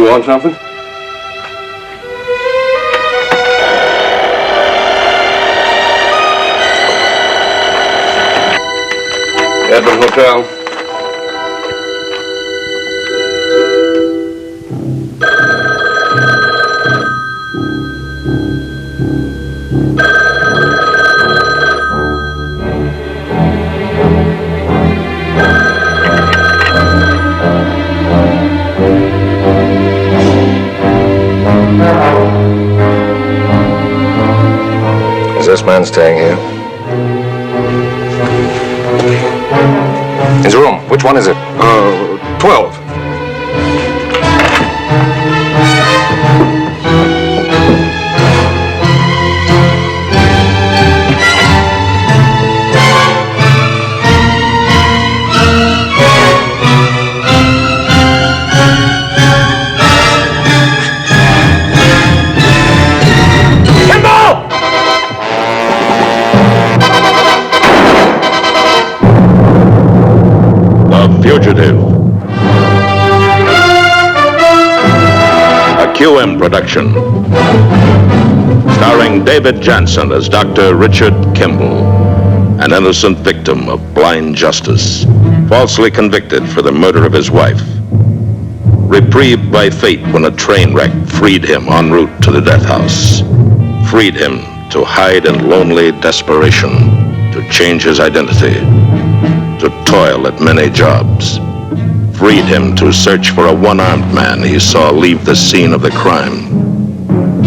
want something? Edmund Hotel. Is this man staying here? His room. Which one is it? 12. Fugitive. A QM production. Starring David Jansen as Dr. Richard Kimball, an innocent victim of blind justice, falsely convicted for the murder of his wife. Reprieved by fate when a train wreck freed him en route to the death house. Freed him to hide in lonely desperation, to change his identity, to toil at many jobs. Freed him to search for a one-armed man he saw leave the scene of the crime.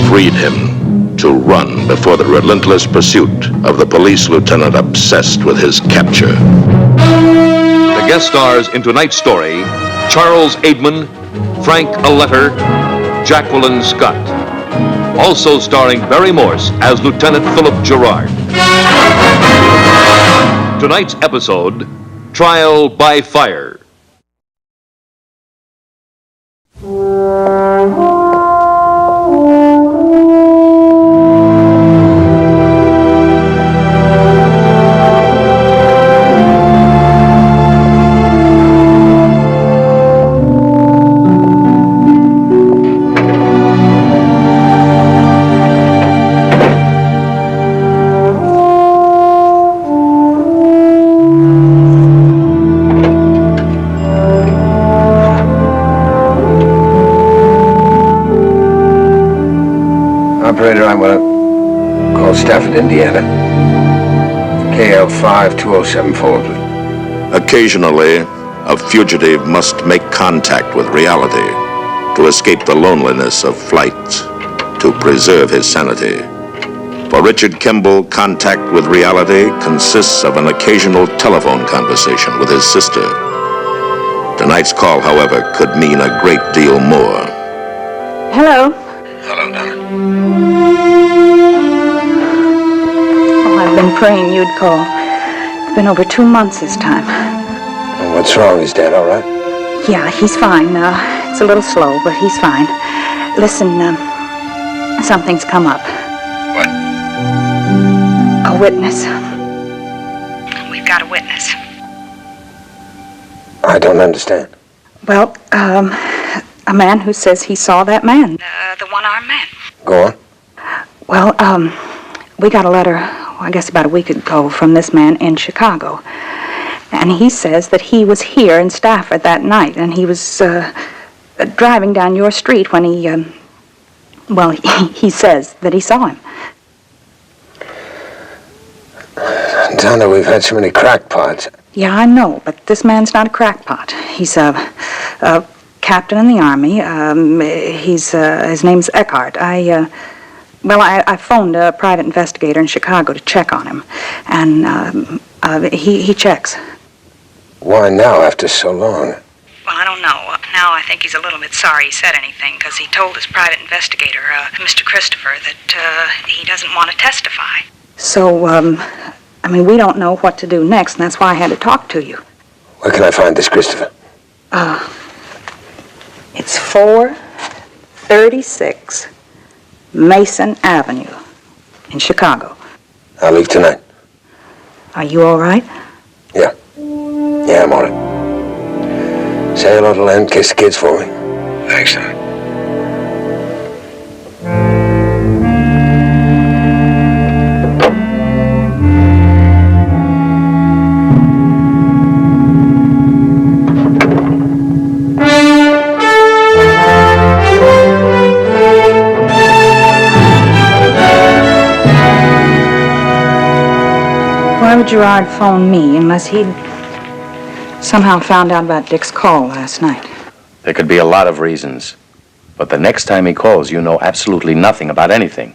Freed him to run before the relentless pursuit of the police lieutenant obsessed with his capture. The guest stars in tonight's story: Charles Aidman, Frank Aletter, Jacqueline Scott. Also starring Barry Morse as Lieutenant Philip Gerard. Tonight's episode: Trial by Fire. Operator, I want to call Stafford, Indiana. KL5-2074, please. Occasionally, a fugitive must make contact with reality to escape the loneliness of flight, to preserve his sanity. For Richard Kimball, contact with reality consists of an occasional telephone conversation with his sister. Tonight's call, however, could mean a great deal more. Hello. Hello, Donna. Oh, I've been praying you'd call. It's been over 2 months this time. Well, what's wrong? Is Dad all right? Yeah, he's fine. It's a little slow, but he's fine. Listen, something's come up. What? A witness. We've got a witness. I don't understand. Well, a man who says he saw that man. The one-armed man. Go on. Well, we got a letter, I guess about a week ago, from this man in Chicago. And he says that he was here in Stafford that night, and he was driving down your street when he says that he saw him. Donna, we've had so many crackpots. Yeah, I know, but this man's not a crackpot. He's a captain in the Army. His name's Eckhart. I phoned a private investigator in Chicago to check on him, and he checks. Why now, after so long? Well, I don't know. Now I think he's a little bit sorry he said anything, because he told his private investigator, Mr. Christopher, that he doesn't want to testify. So, we don't know what to do next, and that's why I had to talk to you. Where can I find this Christopher? It's 436 Mason Avenue in Chicago. I'll leave tonight. Are you all right? Yeah. Yeah, I'm all right. Say hello to Len, kiss the kids for me. Thanks, son. Gerard phoned me unless he'd somehow found out about Dick's call last night. There could be a lot of reasons. But the next time he calls, you know absolutely nothing about anything.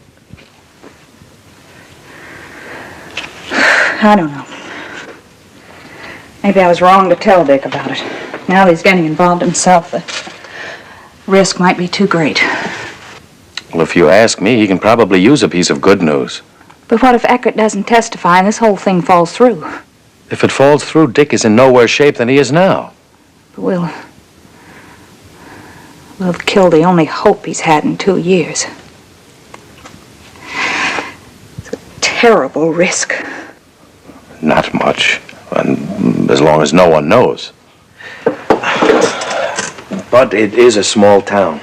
I don't know. Maybe I was wrong to tell Dick about it. Now that he's getting involved himself, the risk might be too great. Well, if you ask me, he can probably use a piece of good news. But what if Eckert doesn't testify and this whole thing falls through? If it falls through, Dick is in no worse shape than he is now. But we'll have killed the only hope he's had in 2 years. It's a terrible risk. Not much, and as long as no one knows. But it is a small town.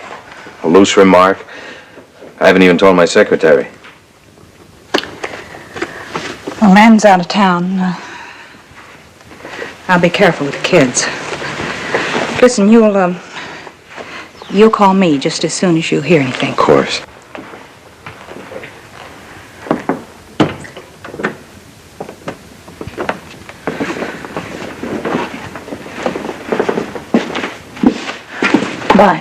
A loose remark. I haven't even told my secretary. Well, Len's out of town. I'll be careful with the kids. Listen, you'll call me just as soon as you hear anything. Of course. Bye.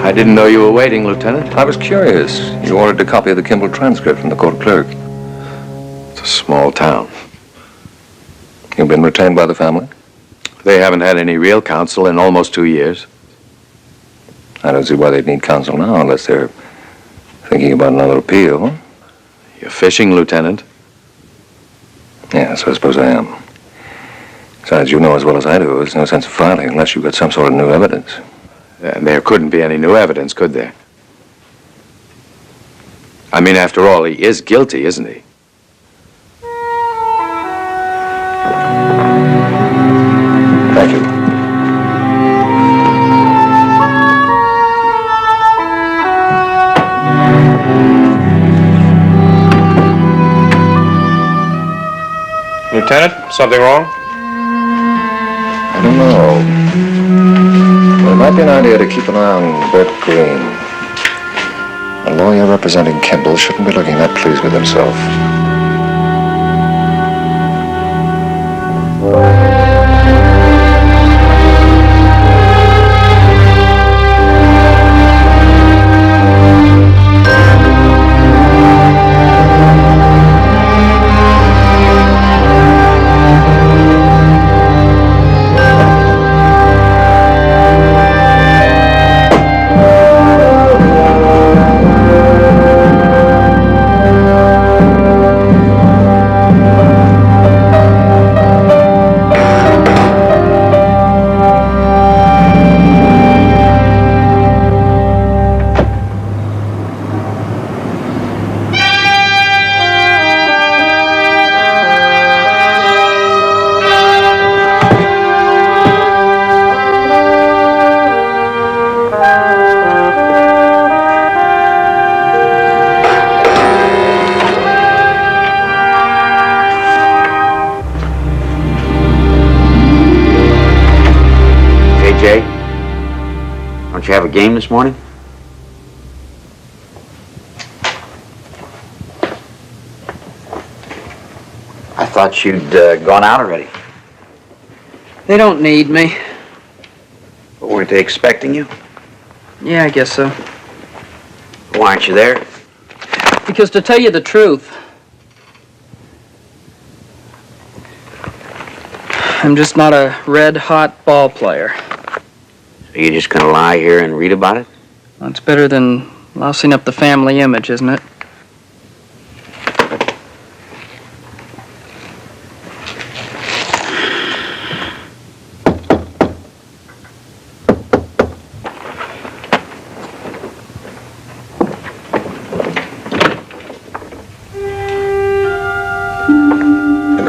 I didn't know you were waiting, Lieutenant. I was curious. You ordered a copy of the Kimball transcript from the court clerk. It's a small town. You've been retained by the family? They haven't had any real counsel in almost 2 years. I don't see why they'd need counsel now unless they're thinking about another appeal. You're fishing, Lieutenant. Yes, I suppose I am. Besides, you know as well as I do, there's no sense of filing unless you've got some sort of new evidence. And there couldn't be any new evidence, could there? I mean, after all, he is guilty, isn't he? Thank you. Lieutenant, something wrong? I don't know. Well, it might be an idea to keep an eye on Bert Green. A lawyer representing Kimball shouldn't be looking that pleased with himself. Don't you have a game this morning? I thought you'd gone out already. They don't need me. But weren't they expecting you? Yeah, I guess so. Why aren't you there? Because to tell you the truth, I'm just not a red-hot ball player. So you're just gonna lie here and read about it? Well, it's better than lousing up the family image, isn't it?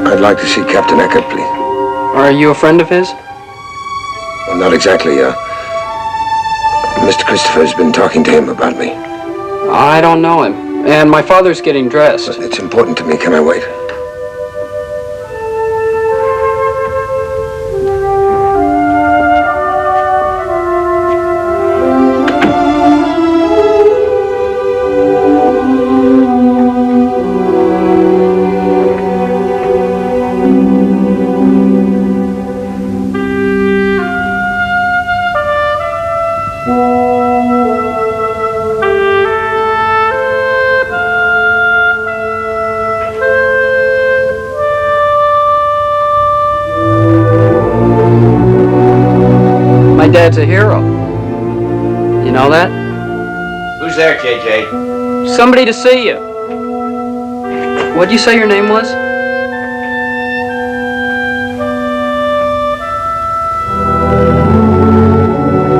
I'd like to see Captain Eckert, please. Are you a friend of his? Well, not exactly, Mr. Christopher's been talking to him about me. I don't know him. And my father's getting dressed. It's important to me. Can I wait? Dad's a hero. You know that? Who's there, JJ? Somebody to see you. What'd you say your name was?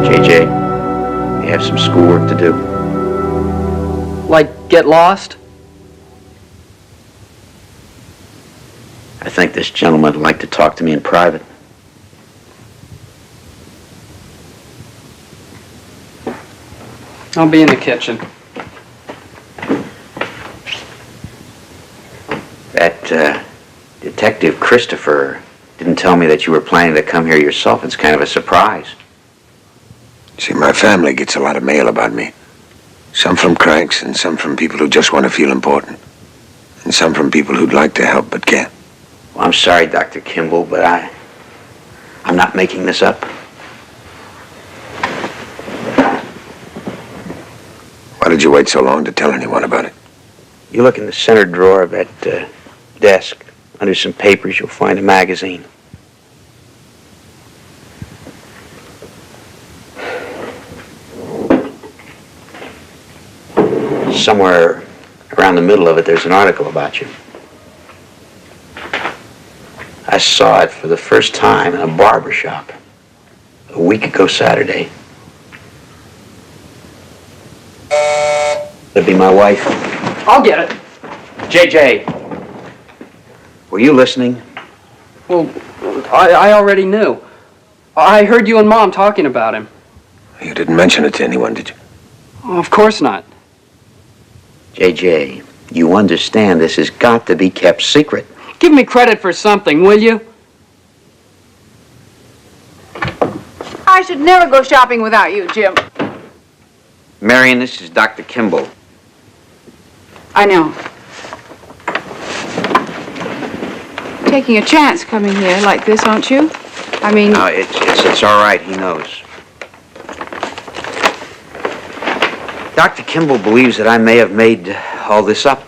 JJ, you have some schoolwork to do. Like, get lost? I think this gentleman would like to talk to me in private. I'll be in the kitchen. That, Detective Christopher didn't tell me that you were planning to come here yourself. It's kind of a surprise. See, my family gets a lot of mail about me. Some from cranks and some from people who just want to feel important. And some from people who'd like to help but can't. Well, I'm sorry, Dr. Kimball, but I'm not making this up. Why did you wait so long to tell anyone about it? You look in the center drawer of that desk. Under some papers, you'll find a magazine. Somewhere around the middle of it, there's an article about you. I saw it for the first time in a barber shop a week ago Saturday. That'd be my wife. I'll get it. JJ, were you listening? Well, I already knew. I heard you and Mom talking about him. You didn't mention it to anyone, did you? Oh, of course not. JJ, you understand this has got to be kept secret. Give me credit for something, will you? I should never go shopping without you, Jim. Marion, this is Dr. Kimball. I know. Taking a chance coming here like this, aren't you? I mean... No, it's all right. He knows. Dr. Kimball believes that I may have made all this up.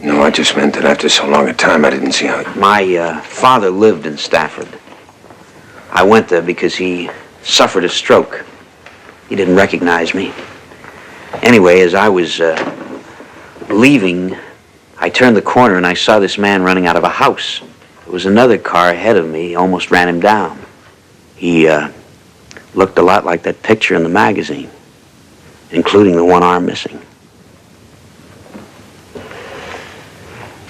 No, I just meant that after so long a time, I didn't see how... My father lived in Stafford. I went there because he suffered a stroke. He didn't recognize me. Anyway, as I was leaving, I turned the corner and I saw this man running out of a house. There was another car ahead of me. He almost ran him down. He looked a lot like that picture in the magazine, including the one arm missing.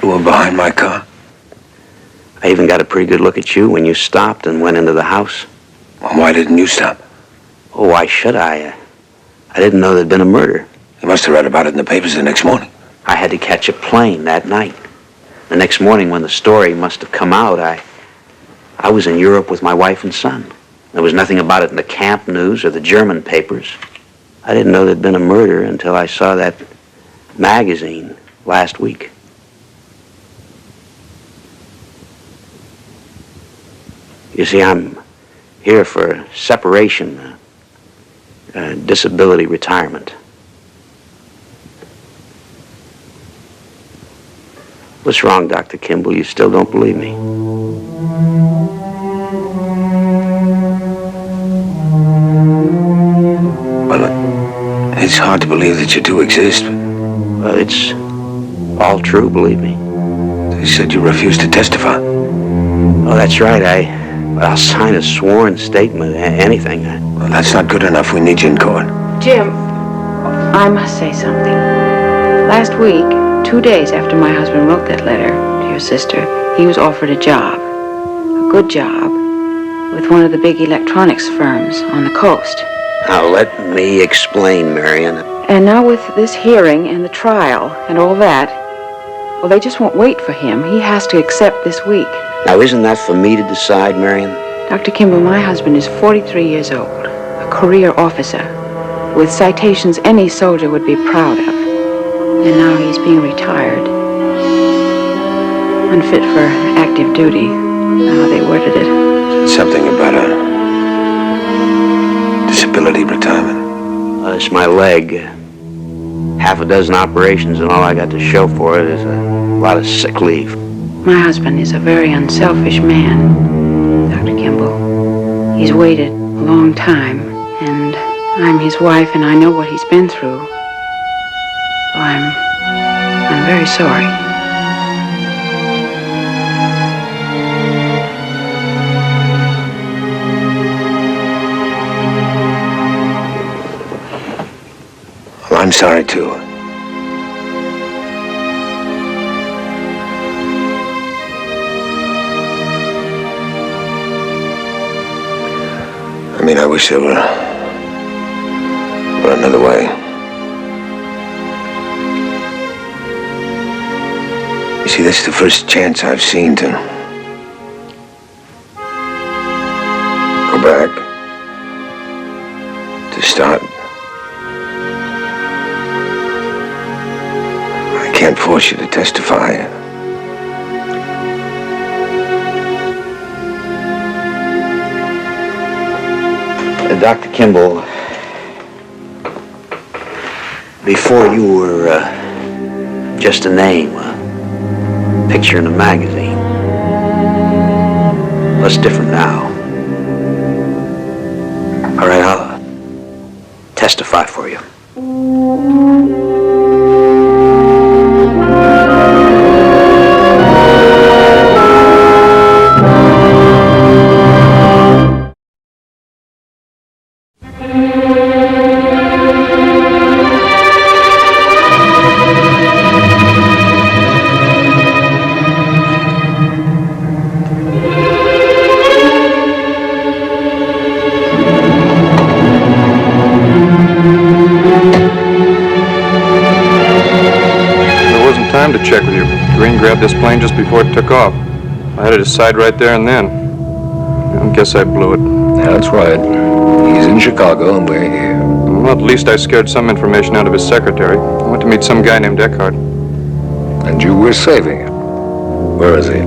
You were behind my car? I even got a pretty good look at you when you stopped and went into the house. Well, why didn't you stop? Oh, why should I? I didn't know there'd been a murder. You must have read about it in the papers the next morning. I had to catch a plane that night. The next morning when the story must have come out, I was in Europe with my wife and son. There was nothing about it in the camp news or the German papers. I didn't know there'd been a murder until I saw that magazine last week. You see, I'm here for separation, disability retirement. What's wrong, Dr. Kimball? You still don't believe me? Well, it's hard to believe that you do exist. Well, it's all true, believe me. They said you refused to testify. Oh, that's right. I'll sign a sworn statement, anything. Well, that's not good enough. We need you in court. Jim, I must say something. Last week, 2 days after my husband wrote that letter to your sister, he was offered a job. A good job with one of the big electronics firms on the coast. Now, let me explain, Marion. And now with this hearing and the trial and all that, well, they just won't wait for him. He has to accept this week. Now, isn't that for me to decide, Marion? Dr. Kimball, my husband is 43 years old, a career officer, with citations any soldier would be proud of. And now he's being retired. Unfit for active duty, how they worded it. Something about a disability retirement. It's my leg. Half a dozen operations and all I got to show for it is a lot of sick leave. My husband is a very unselfish man, Dr. Kimball. He's waited a long time, and I'm his wife, and I know what he's been through. So I'm very sorry. Well, I'm sorry, too. I mean, I wish there were another way. You see, that's the first chance I've seen to go back, to start. I can't force you to testify. Dr. Kimball, before you were just a name, a picture in a magazine. What's different now? All right, I'll testify for you. Time to check with you. Green grabbed this plane just before it took off. I had to decide right there and then. I guess I blew it. That's right. He's in Chicago and we're here. Well, at least I scared some information out of his secretary. I went to meet some guy named Eckhart. And you were saving him. Where is he?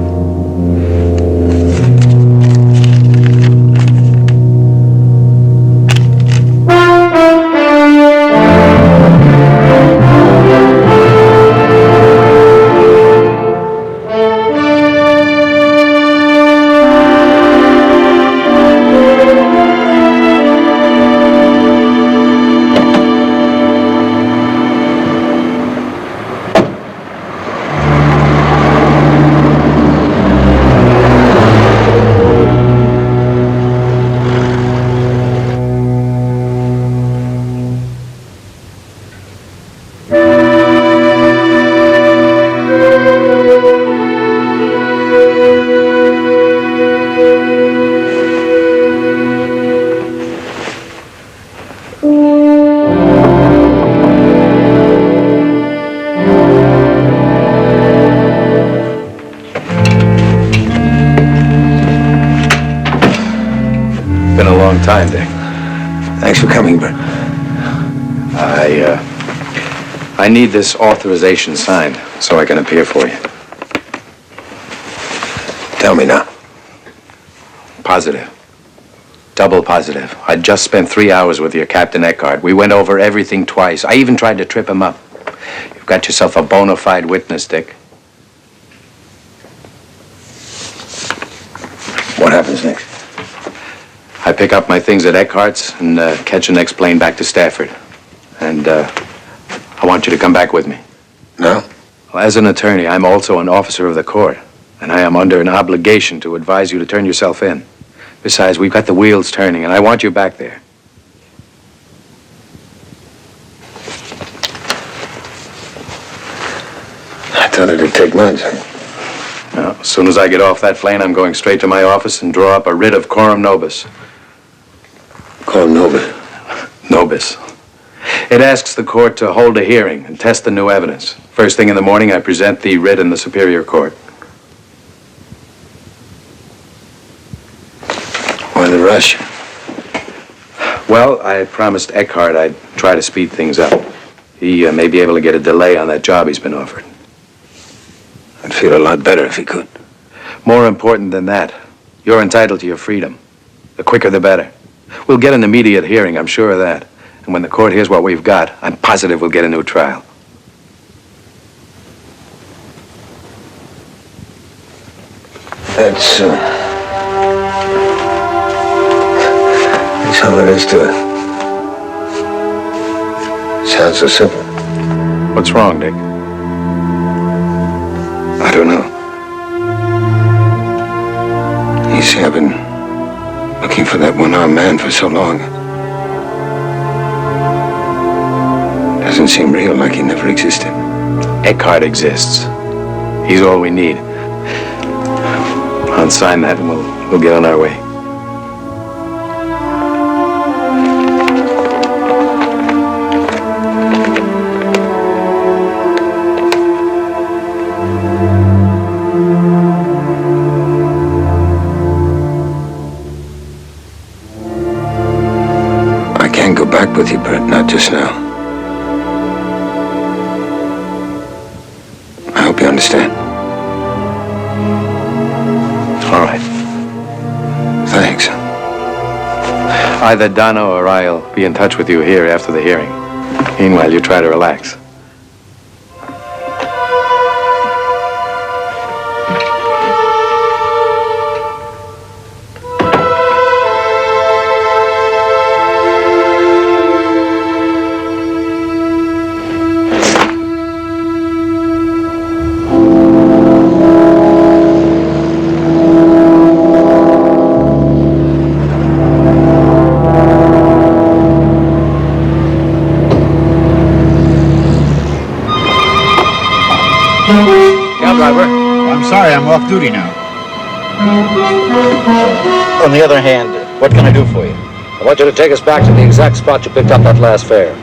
Time, Dick. Thanks for coming, Bert. I need this authorization signed so I can appear for you. Tell me now. Positive. Double positive. I just spent 3 hours with your Captain Eckhart. We went over everything twice. I even tried to trip him up. You've got yourself a bona fide witness, Dick. What happens next? I pick up my things at Eckhart's and catch the next plane back to Stafford. And I want you to come back with me. No? Well, as an attorney, I'm also an officer of the court, and I am under an obligation to advise you to turn yourself in. Besides, we've got the wheels turning, and I want you back there. I thought it'd take months. Now, as soon as I get off that plane, I'm going straight to my office and draw up a writ of coram nobis. Coram nobis? Nobis. It asks the court to hold a hearing and test the new evidence. First thing in the morning, I present the writ in the Superior Court. Why the rush? Well, I promised Eckhart I'd try to speed things up. He may be able to get a delay on that job he's been offered. I'd feel a lot better if he could. More important than that, you're entitled to your freedom. The quicker, the better. We'll get an immediate hearing, I'm sure of that. And when the court hears what we've got, I'm positive we'll get a new trial. That's That's all there is to it. Sounds so simple. What's wrong, Dick? I don't know. You see, I've been looking for that one-armed man for so long. Doesn't seem real, like he never existed. Eckhart exists. He's all we need. I'll sign that and we'll get on our way. I can't go back with you, Bert, not just now. I hope you understand. All right. Thanks. Either Donna or I'll be in touch with you here after the hearing. Meanwhile, you try to relax. Cab driver. I'm sorry, I'm off duty now. On the other hand, what can I do for you? I want you to take us back to the exact spot you picked up that last fare.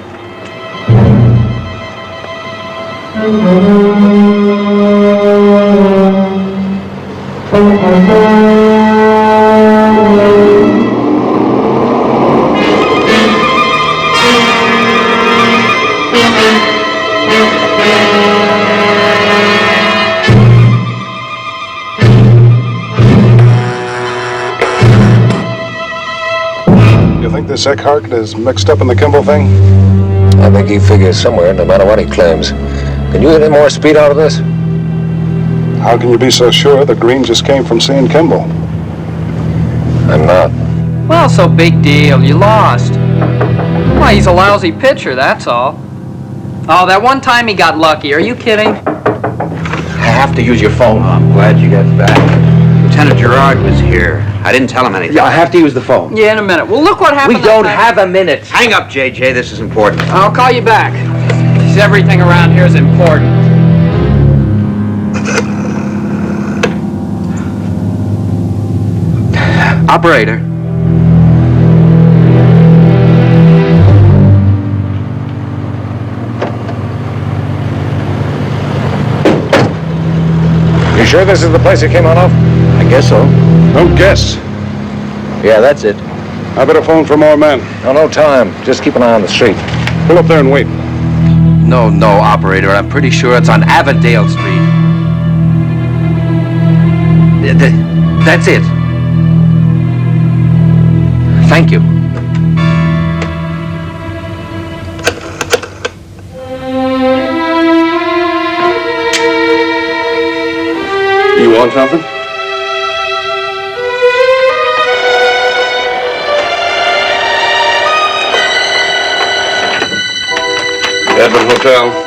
You think this Eckhart is mixed up in the Kimball thing? I think he figures somewhere, no matter what he claims. Can you get any more speed out of this? How can you be so sure that Green just came from seeing Kimball? I'm not. Well, so big deal. You lost. Well, he's a lousy pitcher, that's all. Oh, that one time he got lucky. Are you kidding? I have to use your phone. Oh, I'm glad you got back. Lieutenant Gerard was here. I didn't tell him anything. Yeah, I have to use the phone. Yeah, in a minute. Well, look what happened. We don't have a minute. Hang up, JJ. This is important. I'll call you back. Everything around here is important. Operator. You sure this is the place you came out of? I guess so. Don't guess. Yeah, that's it. I better phone for more men. No time. Just keep an eye on the street. Pull up there and wait. No, operator. I'm pretty sure it's on Avondale Street. That's it. Thank you. You want something? Edmund Hotel.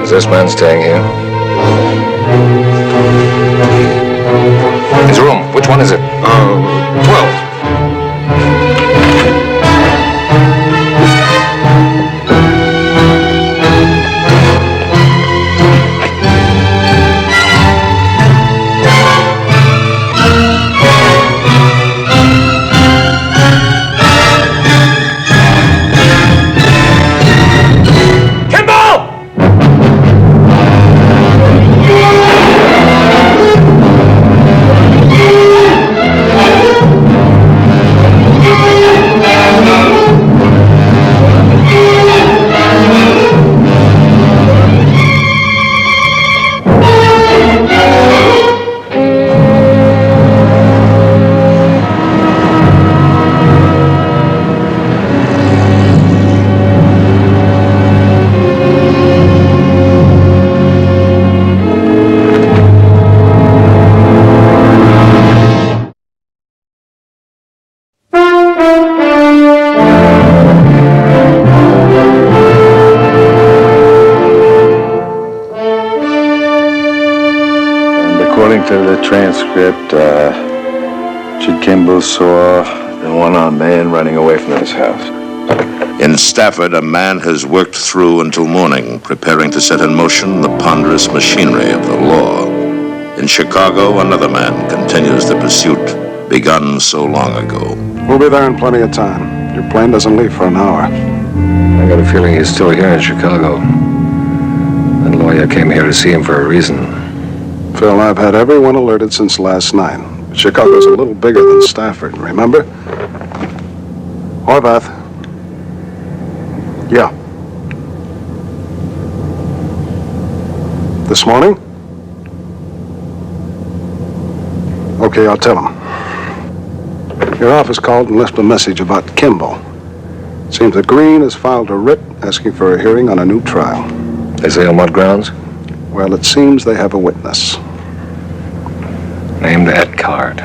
Is this man staying here? His room. Which one is it? 12. According to the transcript, Richard Kimball saw the one-armed man running away from his house. In Stafford, a man has worked through until morning, preparing to set in motion the ponderous machinery of the law. In Chicago, another man continues the pursuit begun so long ago. We'll be there in plenty of time. Your plane doesn't leave for an hour. I got a feeling he's still here in Chicago. That lawyer came here to see him for a reason. Phil, I've had everyone alerted since last night. Chicago's a little bigger than Stafford, remember? Horvath. Yeah. This morning? Okay, I'll tell him. Your office called and left a message about Kimball. Seems that Green has filed a writ asking for a hearing on a new trial. They say on what grounds? Well, it seems they have a witness. Named Eckhart.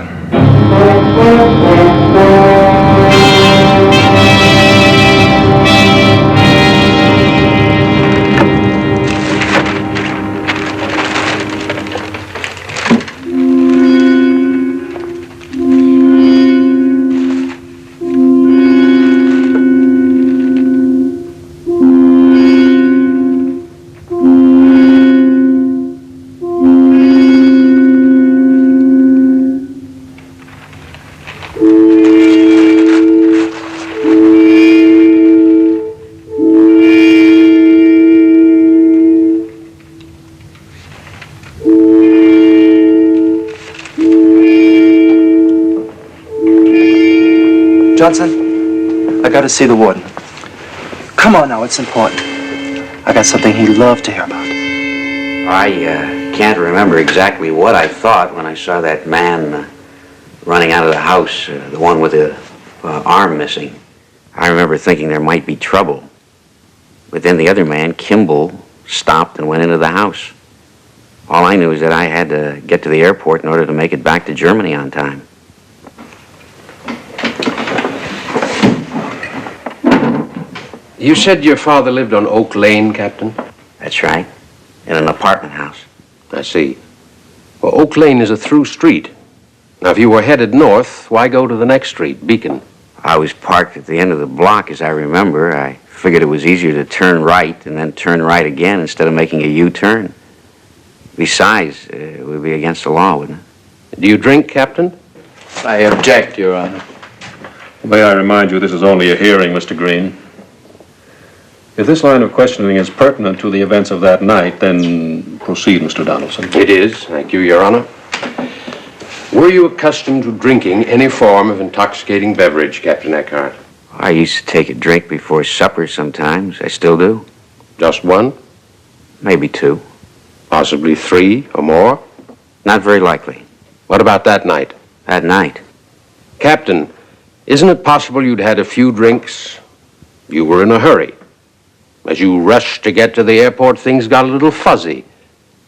Johnson, I gotta see the warden. Come on now, it's important. I got something he'd love to hear about. I can't remember exactly what I thought when I saw that man running out of the house, the one with the arm missing. I remember thinking there might be trouble. But then the other man, Kimball, stopped and went into the house. All I knew is that I had to get to the airport in order to make it back to Germany on time. You said your father lived on Oak Lane, Captain? That's right. In an apartment house. I see. Well, Oak Lane is a through street. Now, if you were headed north, why go to the next street, Beacon? I was parked at the end of the block, as I remember. I figured it was easier to turn right and then turn right again instead of making a U-turn. Besides, it would be against the law, wouldn't it? Do you drink, Captain? I object, Your Honor. May I remind you, this is only a hearing, Mr. Green. If this line of questioning is pertinent to the events of that night, then proceed, Mr. Donaldson. It is, thank you, Your Honor. Were you accustomed to drinking any form of intoxicating beverage, Captain Eckhart? I used to take a drink before supper sometimes. I still do. Just one? Maybe two. Possibly three or more? Not very likely. What about that night? That night? Captain, isn't it possible you'd had a few drinks? You were in a hurry. As you rushed to get to the airport, things got a little fuzzy.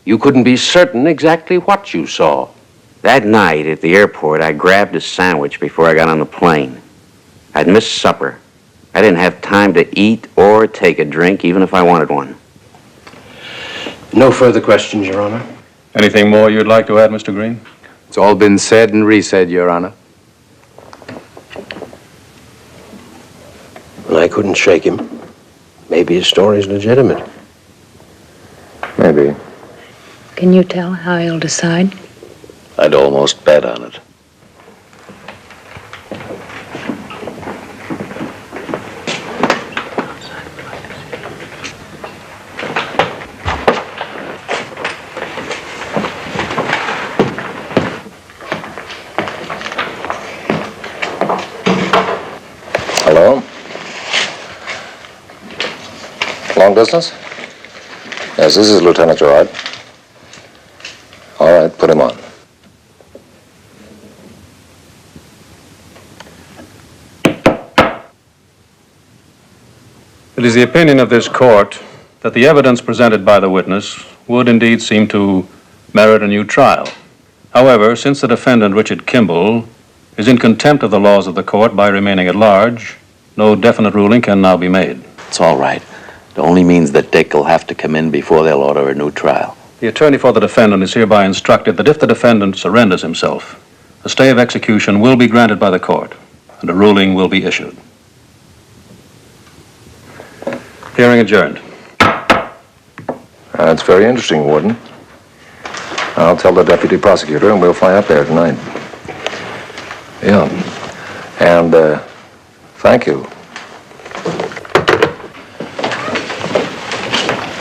You couldn't be certain exactly what you saw. That night at the airport, I grabbed a sandwich before I got on the plane. I'd missed supper. I didn't have time to eat or take a drink, even if I wanted one. No further questions, Your Honor. Anything more you'd like to add, Mr. Green? It's all been said and re-said, Your Honor. And I couldn't shake him. Maybe his story's legitimate. Maybe. Can you tell how he'll decide? I'd almost bet on it. Hello? Long distance? Yes, this is Lieutenant Gerard. All right, put him on. It is the opinion of this court that the evidence presented by the witness would indeed seem to merit a new trial. However, since the defendant, Richard Kimball, is in contempt of the laws of the court by remaining at large, no definite ruling can now be made. It's all right. It only means that Dick will have to come in before they'll order a new trial. The attorney for the defendant is hereby instructed that if the defendant surrenders himself, a stay of execution will be granted by the court, and a ruling will be issued. Hearing adjourned. That's very interesting, Warden. I'll tell the deputy prosecutor and we'll fly up there tonight. Yeah. And, thank you.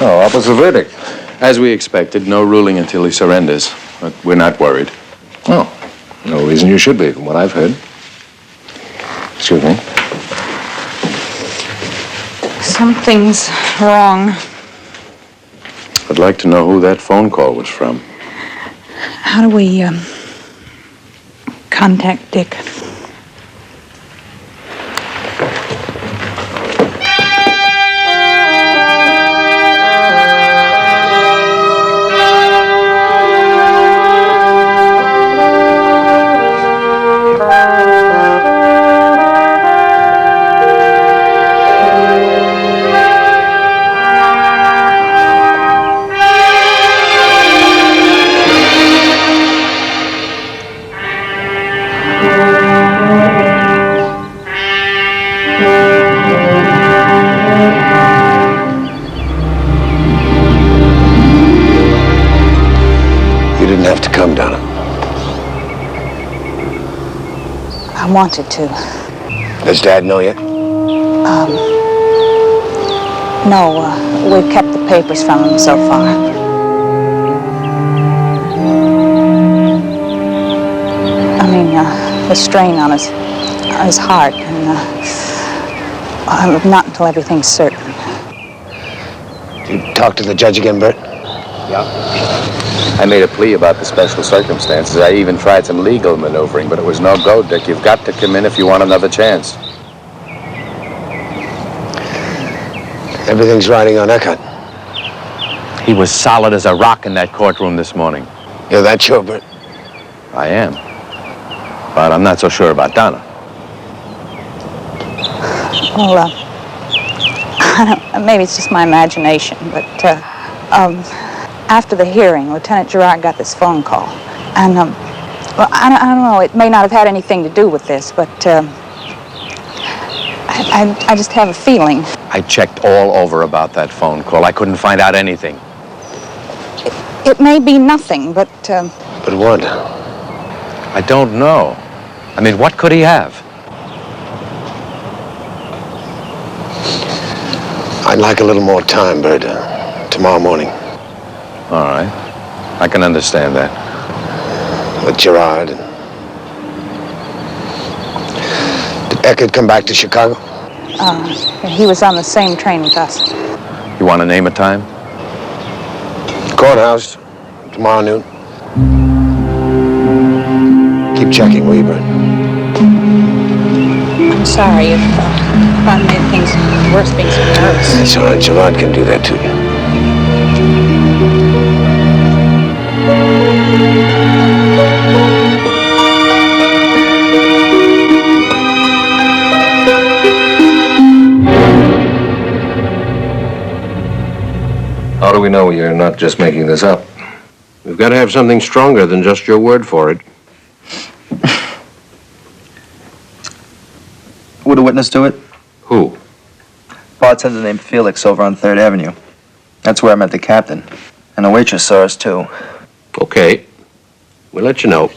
Oh, what was the verdict? As we expected, no ruling until he surrenders, but we're not worried. Oh, no reason you should be, from what I've heard. Excuse me. Something's wrong. I'd like to know who that phone call was from. How do we, contact Dick? I wanted to. Does Dad know yet? No, we've kept the papers from him so far. I mean, the strain on his heart, and not until everything's certain. Did you talk to the judge again, Bert? Yeah. I made a plea about the special circumstances. I even tried some legal maneuvering, but it was no go, Dick. You've got to come in if you want another chance. Everything's riding on Eckhart. He was solid as a rock in that courtroom this morning. You're that sure, Bert? I am. But I'm not so sure about Donna. Well, I don't, maybe it's just my imagination, but, after the hearing, Lieutenant Gerard got this phone call. And, well, I don't know, it may not have had anything to do with this, but, I just have a feeling. I checked all over about that phone call. I couldn't find out anything. It may be nothing, but, But what? I don't know. I mean, what could he have? I'd like a little more time, Bert. Tomorrow morning. All right. I can understand that. With Gerard. Did Eckert come back to Chicago? he was on the same train with us. You want to name a time? Courthouse. Tomorrow noon. Keep checking, will you, Bert? I'm sorry if I made things worse being so nervous. That's all right. Gerard can do that to you. How do we know you're not just making this up? We've got to have something stronger than just your word for it. Would a witness do it? Who? Bartender named Felix over on 3rd Avenue. That's where I met the captain. And a waitress saw us, too. Okay. We'll let you know.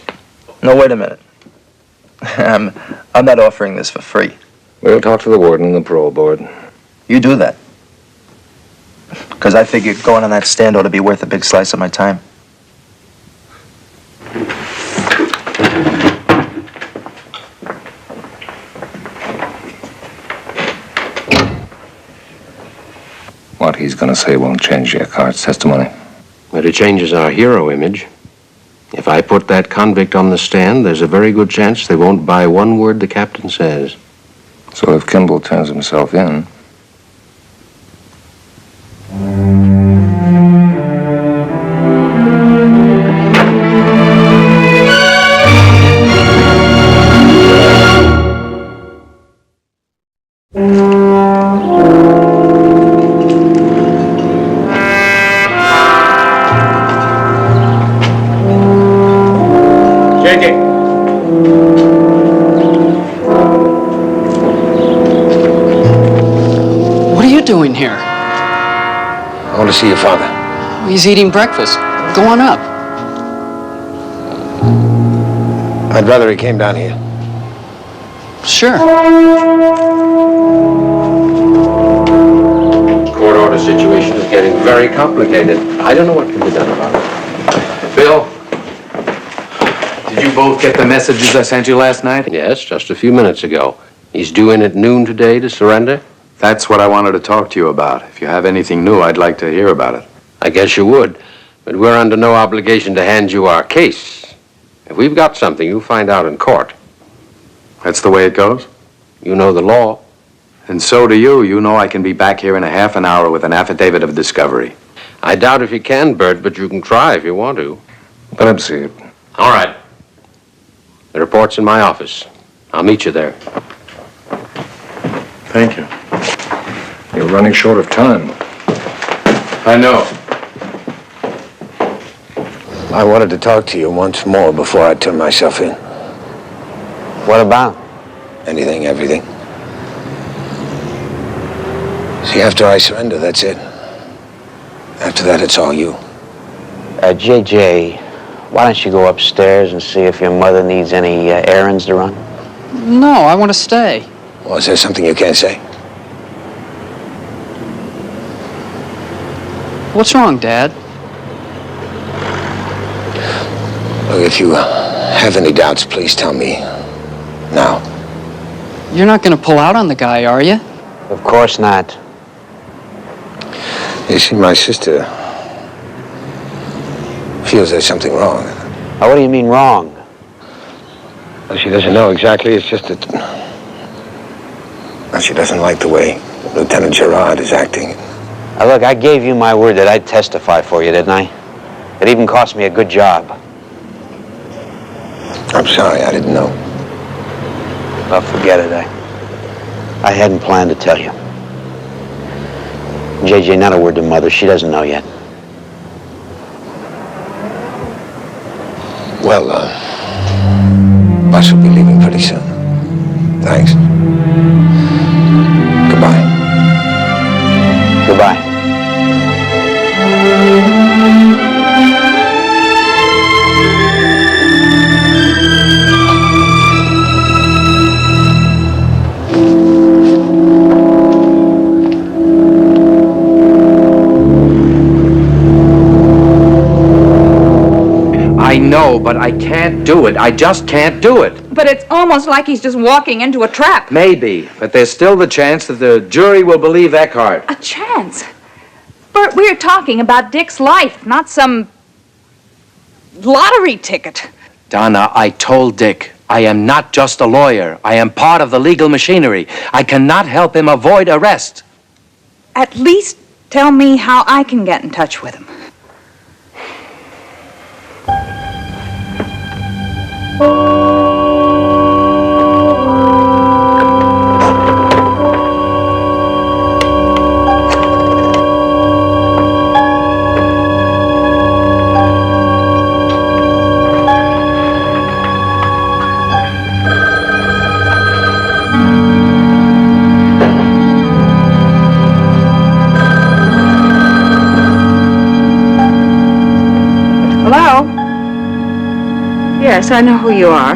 No, wait a minute. I'm not offering this for free. We'll talk to the warden and the parole board. You do that. Because I figure going on that stand ought to be worth a big slice of my time. What he's going to say won't change Eckhart's testimony. But it changes our hero image. If I put that convict on the stand, there's a very good chance they won't buy one word the captain says. So if Kimball turns himself in... in here? I want to see your father. He's eating breakfast. Go on up. I'd rather he came down here. Sure. Court order situation is getting very complicated. I don't know what can be done about it. Bill, did you both get the messages I sent you last night? Yes, just a few minutes ago. He's due in at noon today to surrender? That's what I wanted to talk to you about. If you have anything new, I'd like to hear about it. I guess you would, but we're under no obligation to hand you our case. If we've got something, you'll find out in court. That's the way it goes? You know the law. And so do you. You know I can be back here in a half an hour with an affidavit of discovery. I doubt if you can, Bert, but you can try if you want to. Let him see it. All right. The report's in my office. I'll meet you there. Thank you. You're running short of time. I know. I wanted to talk to you once more before I turn myself in. What about? Anything, everything. See, after I surrender, that's it. After that, it's all you. JJ, why don't you go upstairs and see if your mother needs any errands to run? No, I want to stay. Well, is there something you can't say? What's wrong, Dad? Look, if you have any doubts, please tell me now. You're not going to pull out on the guy, are you? Of course not. You see, my sister feels there's something wrong. Oh, what do you mean wrong? Well, she doesn't know exactly. It's just that... Well, she doesn't like the way Lieutenant Gerard is acting. Now, look, I gave you my word that I'd testify for you, didn't I? It even cost me a good job. I'm sorry, I didn't know. Well, forget it. I hadn't planned to tell you. JJ, not a word to Mother. She doesn't know yet. Well, Bus will be leaving pretty soon. Thanks. Goodbye. Goodbye. I know, but I can't do it. I just can't do it. But it's almost like he's just walking into a trap. Maybe, but there's still the chance that the jury will believe Eckhart. A chance? Bert, we're talking about Dick's life, not some lottery ticket. Donna, I told Dick, I am not just a lawyer. I am part of the legal machinery. I cannot help him avoid arrest. At least tell me how I can get in touch with him. Yes, I know who you are.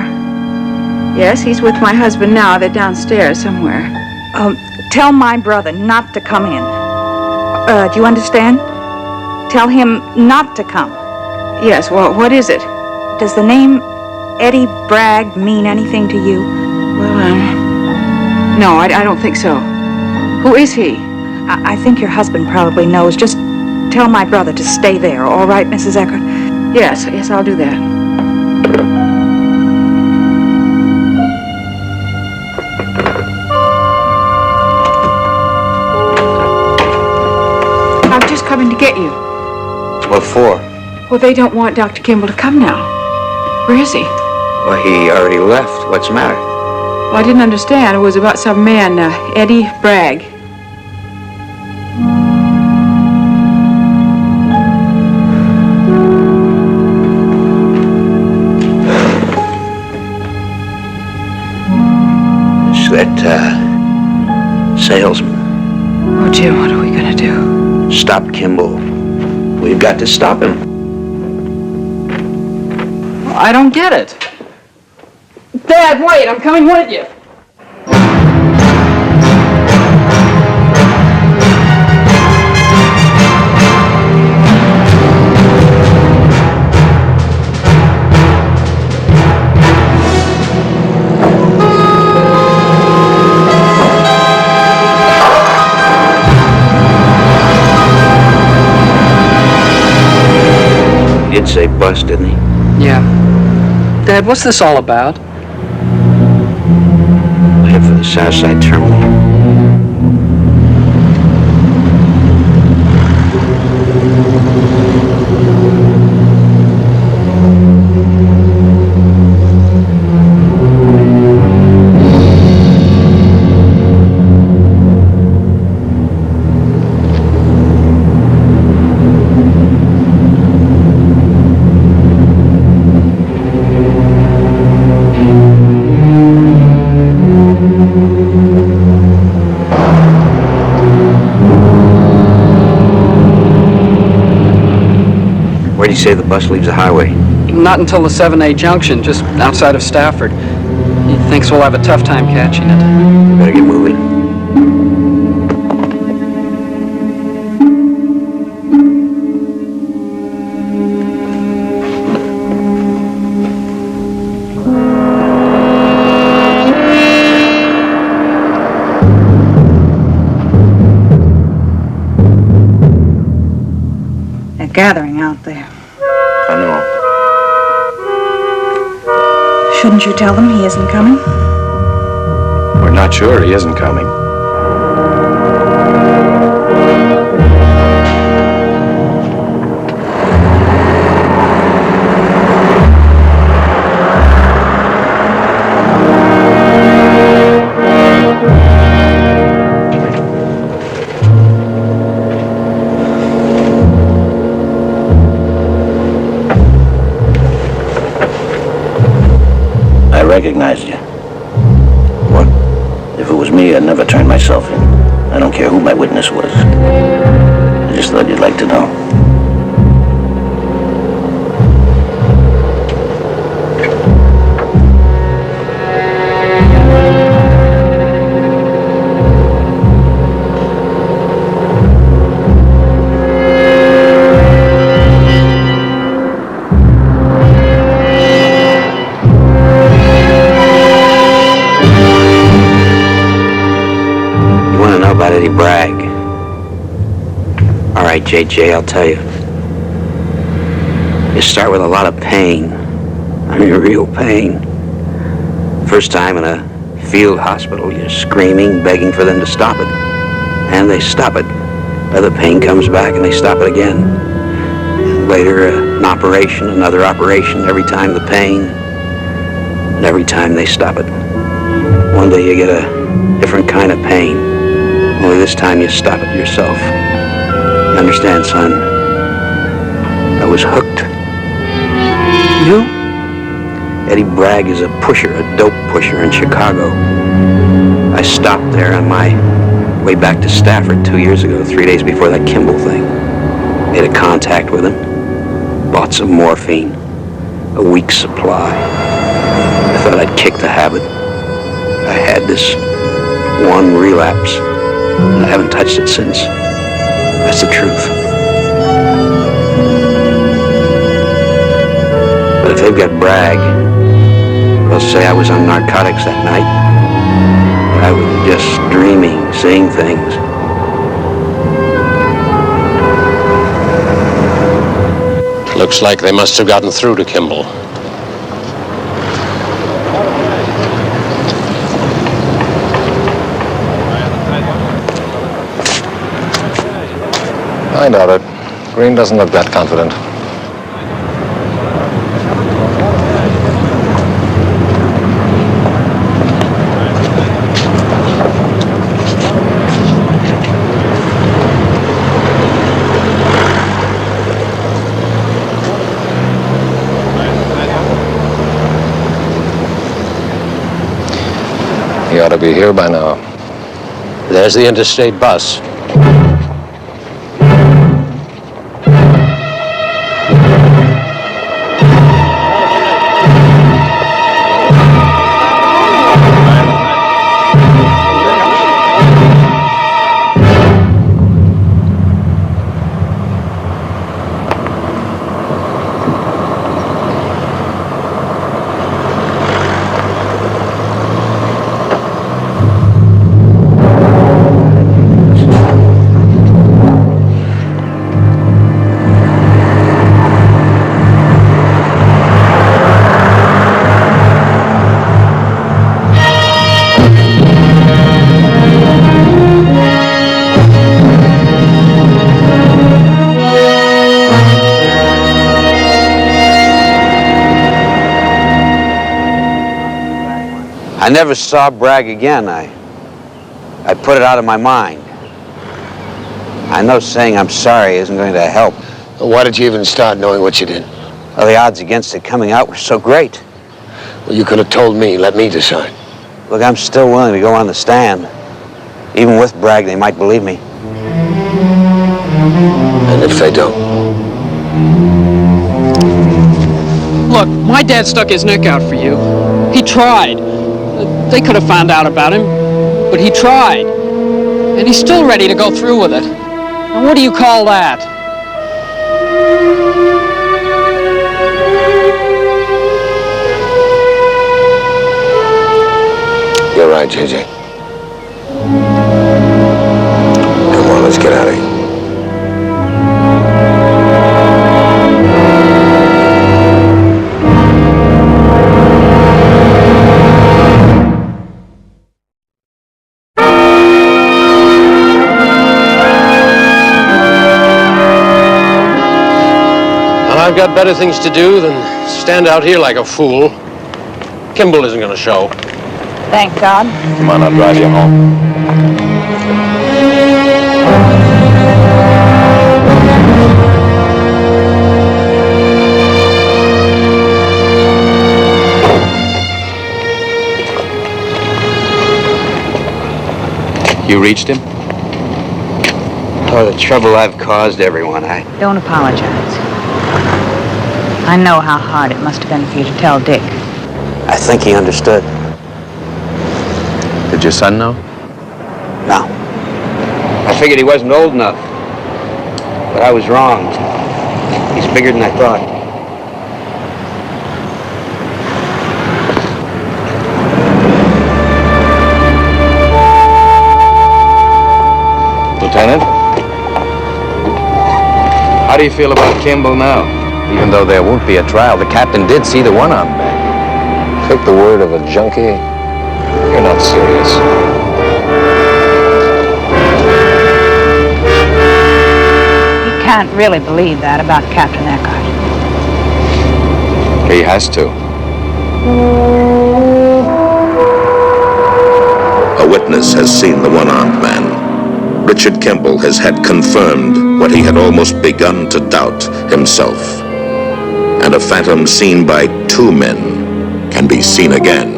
Yes, he's with my husband now. They're downstairs somewhere. Tell my brother not to come in. Do you understand? Tell him not to come. Yes, well, what is it? Does the name Eddie Bragg mean anything to you? Well, no, I don't think so. Who is he? I think your husband probably knows. Just tell my brother to stay there, all right, Mrs. Eckhart? Yes, I'll do that. I'm just coming to get you. What for? Well, they don't want Dr. Kimball to come now. Where is he? Well, he already left. What's the matter? Well, I didn't understand. It was about some man, Eddie Bragg. It's that, salesman. Oh, Jim, what are we gonna do? Stop Kimball. We've got to stop him. I don't get it. Dad, wait, I'm coming with you. He did say bus, didn't he? Yeah. Dad, what's this all about? We'll head for the Southside Terminal. Where do you say the bus leaves the highway? Not until the 7A junction, just outside of Stafford. He thinks we'll have a tough time catching it. We better get moving. They're gathering out there. I know. Shouldn't you tell them he isn't coming? We're not sure he isn't coming. I recognized you. What? If it was me, I'd never turn myself in. I don't care who my witness was. I just thought you'd like to know. About Eddie Bragg. All right, JJ, I'll tell you. You start with a lot of pain. I mean, real pain. First time in a field hospital, you're screaming, begging for them to stop it. And they stop it. Other pain comes back and they stop it again. And later, an operation, another operation, every time the pain, and every time they stop it. One day you get a different kind of pain. Only this time you stop it yourself. You understand, son? I was hooked. You? Eddie Bragg is a pusher, a dope pusher in Chicago. I stopped there on my way back to Stafford 2 years ago, 3 days before that Kimball thing. Made a contact with him. Bought some morphine. A week's supply. I thought I'd kick the habit. I had this one relapse. And I haven't touched it since. That's the truth. But if they've got Bragg, they'll say I was on narcotics that night. I was just dreaming, seeing things. Looks like they must have gotten through to Kimball. I doubt it. Green doesn't look that confident. He ought to be here by now. There's the interstate bus. I never saw Bragg again. I put it out of my mind. I know saying I'm sorry isn't going to help. Well, why did you even start knowing what you did? Well, the odds against it coming out were so great. Well, you could have told me, let me decide. Look, I'm still willing to go on the stand. Even with Bragg, they might believe me. And if they don't? Look, my dad stuck his neck out for you. He tried. They could have found out about him, but he tried. And he's still ready to go through with it. Now, what do you call that? You're right, JJ. Come on, let's get out of here. I've got better things to do than stand out here like a fool. Kimball isn't going to show. Thank God. Come on, I'll drive you home. You reached him? Oh, the trouble I've caused everyone. Don't apologize. I know how hard it must have been for you to tell Dick. I think he understood. Did your son know? No. I figured he wasn't old enough. But I was wrong. He's bigger than I thought. Lieutenant? How do you feel about Kimball now? Even though there won't be a trial, the captain did see the one-armed man. Take the word of a junkie? You're not serious. He can't really believe that about Captain Eckhart. He has to. A witness has seen the one-armed man. Richard Kimball has had confirmed what he had almost begun to doubt himself. And a phantom seen by two men can be seen again.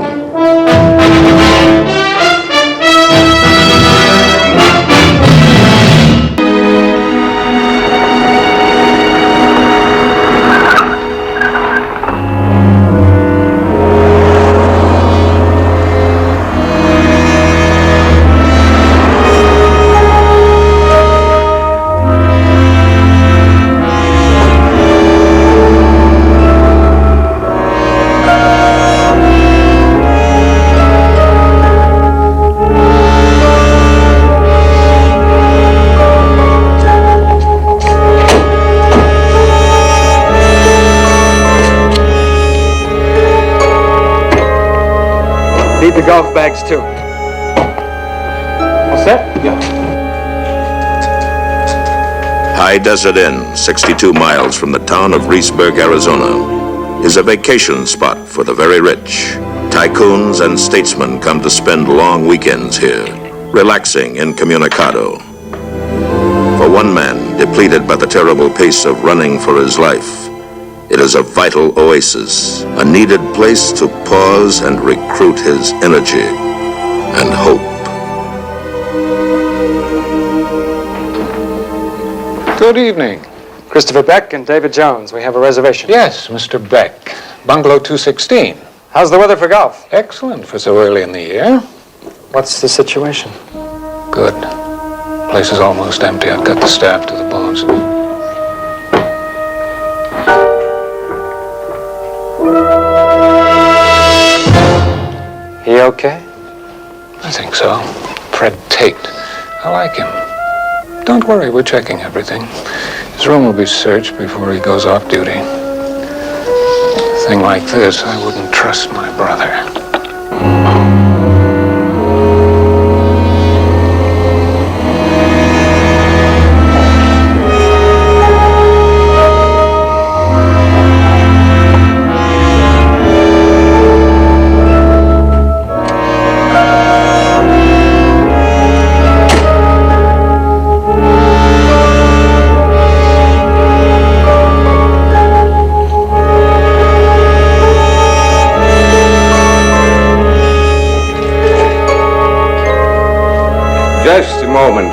Need the golf bags, too. All set? Yeah. High Desert Inn, 62 miles from the town of Reeseburg, Arizona, is a vacation spot for the very rich. Tycoons and statesmen come to spend long weekends here, relaxing incommunicado. For one man, depleted by the terrible pace of running for his life, it is a vital oasis, a needed place to pause and recruit his energy and hope. Good evening. Christopher Beck and David Jones. We have a reservation. Yes, Mr. Beck. Bungalow 216. How's the weather for golf? Excellent for so early in the year. What's the situation? Good. Place is almost empty. I've got the staff to the bones. He okay? I think so. Fred Tate. I like him. Don't worry, we're checking everything. His room will be searched before he goes off duty. A thing like this, I wouldn't trust my brother.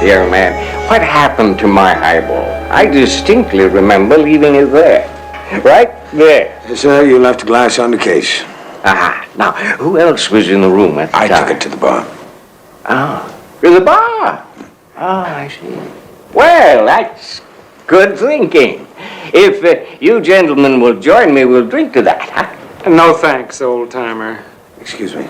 young man, what happened to my highball? I distinctly remember leaving it there. Right there. Yes, sir, you left a glass on the case. Aha. Now, who else was in the room at the time? I took it to the bar. Ah, to the bar? Ah, I see. Well, that's good thinking. If you gentlemen will join me, we'll drink to that, huh? No thanks, old-timer. Excuse me.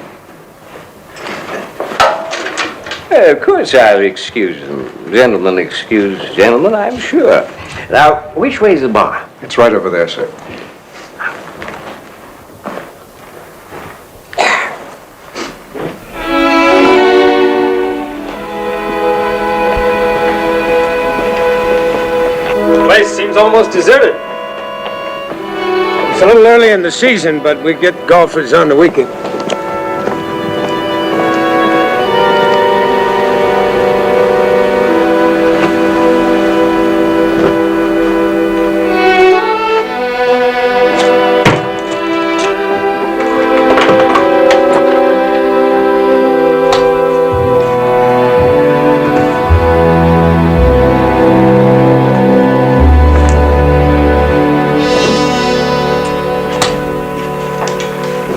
Of course I'll excuse them. Gentlemen excuse gentlemen, I'm sure. Now, which way's the bar? It's right over there, sir. The place seems almost deserted. It's a little early in the season, but we get golfers on the weekend.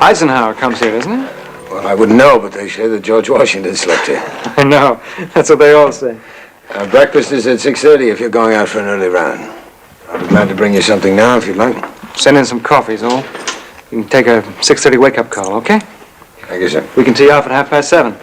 Eisenhower comes here, doesn't he? Well, I wouldn't know, but they say that George Washington slept here. I know. That's what they all say. Breakfast is at 6:30 if you're going out for an early round. I'll be glad to bring you something now if you'd like. Send in some coffees, all. You can take a 6:30 wake-up call, okay? Thank you, sir. We can tee off at 7:30.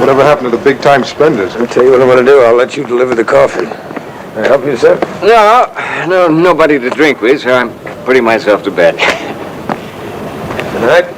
Whatever happened to the big-time spenders? I'll tell you what I'm going to do. I'll let you deliver the coffee. Can I help you, sir? No, nobody to drink with, so I'm putting myself to bed. Good night.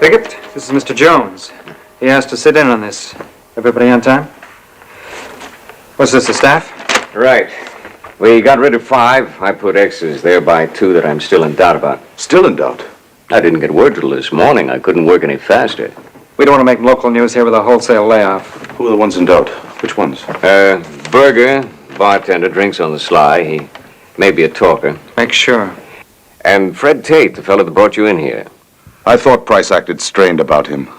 Pickett, this is Mr. Jones. He asked to sit in on this. Everybody on time? What's this, the staff? Right. We got rid of 5. I put X's there by 2 that I'm still in doubt about. Still in doubt? I didn't get word till this morning. I couldn't work any faster. We don't want to make local news here with a wholesale layoff. Who are the ones in doubt? Which ones? Berger, bartender, drinks on the sly. He may be a talker. Make sure. And Fred Tate, the fellow that brought you in here. I thought Price acted strained about him.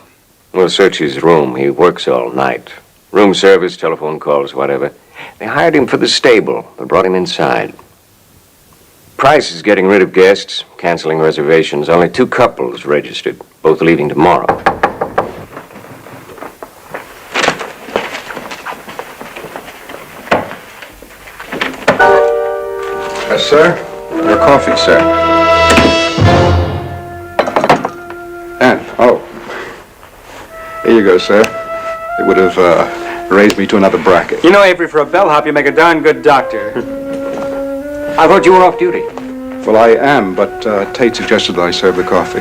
We'll search his room. He works all night. Room service, telephone calls, whatever. They hired him for the stable. They brought him inside. Price is getting rid of guests, canceling reservations. Only 2 couples registered, both leaving tomorrow. Yes, sir. Your coffee, sir. Here you go, sir. It would have raised me to another bracket. You know, Avery, for a bellhop, you make a darn good doctor. I thought you were off duty. Well, I am, but Tate suggested that I serve the coffee.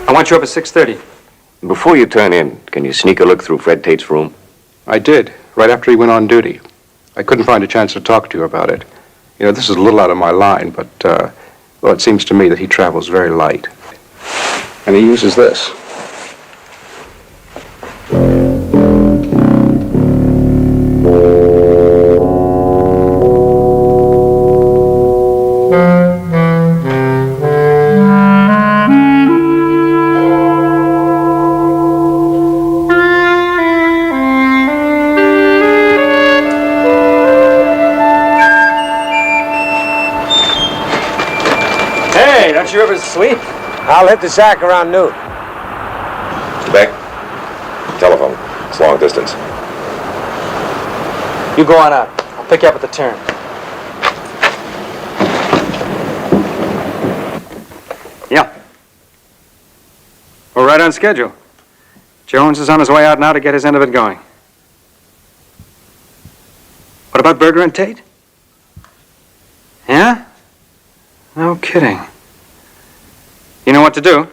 I want you up at 6:30. Before you turn in, can you sneak a look through Fred Tate's room? I did, right after he went on duty. I couldn't find a chance to talk to you about it. You know, this is a little out of my line, but, well, it seems to me that he travels very light. And he uses this. Hey, don't you ever sleep? I'll hit the sack around noon. Mr. Beck, telephone. It's long distance. You go on out. I'll pick you up at the turn. Yeah. We're right on schedule. Jones is on his way out now to get his end of it going. What about Berger and Tate? Yeah? No kidding. You know what to do?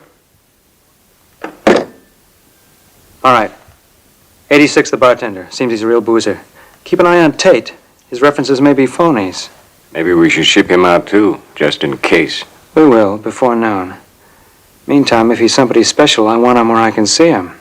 All right. 86, the bartender. Seems he's a real boozer. Keep an eye on Tate. His references may be phonies. Maybe we should ship him out, too, just in case. We will, before noon. Meantime, if he's somebody special, I want him where I can see him.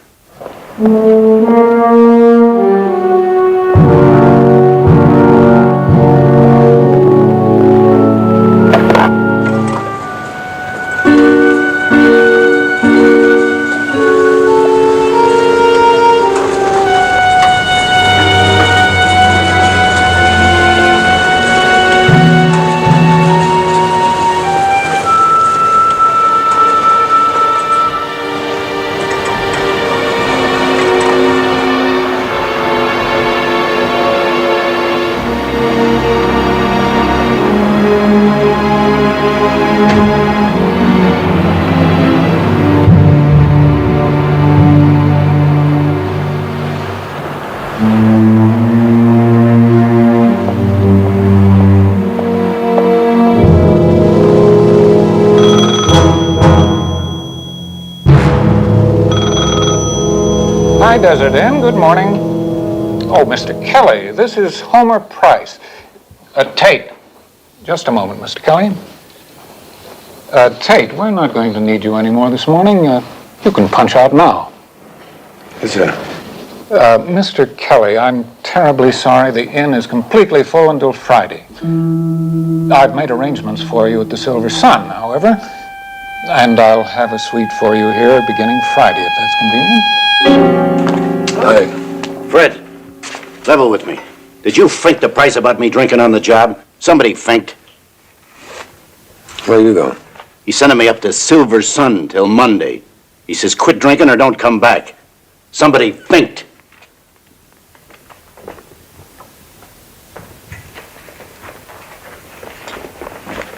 Hi, Desert Inn. Good morning. Oh, Mr. Kelly, this is Homer Price. Tate. Just a moment, Mr. Kelly. Tate, we're not going to need you anymore this morning. You can punch out now. Yes, sir. Mr. Kelly, I'm terribly sorry. The inn is completely full until Friday. I've made arrangements for you at the Silver Sun, however, and I'll have a suite for you here beginning Friday, if that's convenient. Fred, level with me. Did you think the price about me drinking on the job? Somebody finked. Where are you going? He's sending me up to Silver Sun till Monday. He says, quit drinking or don't come back. Somebody finked.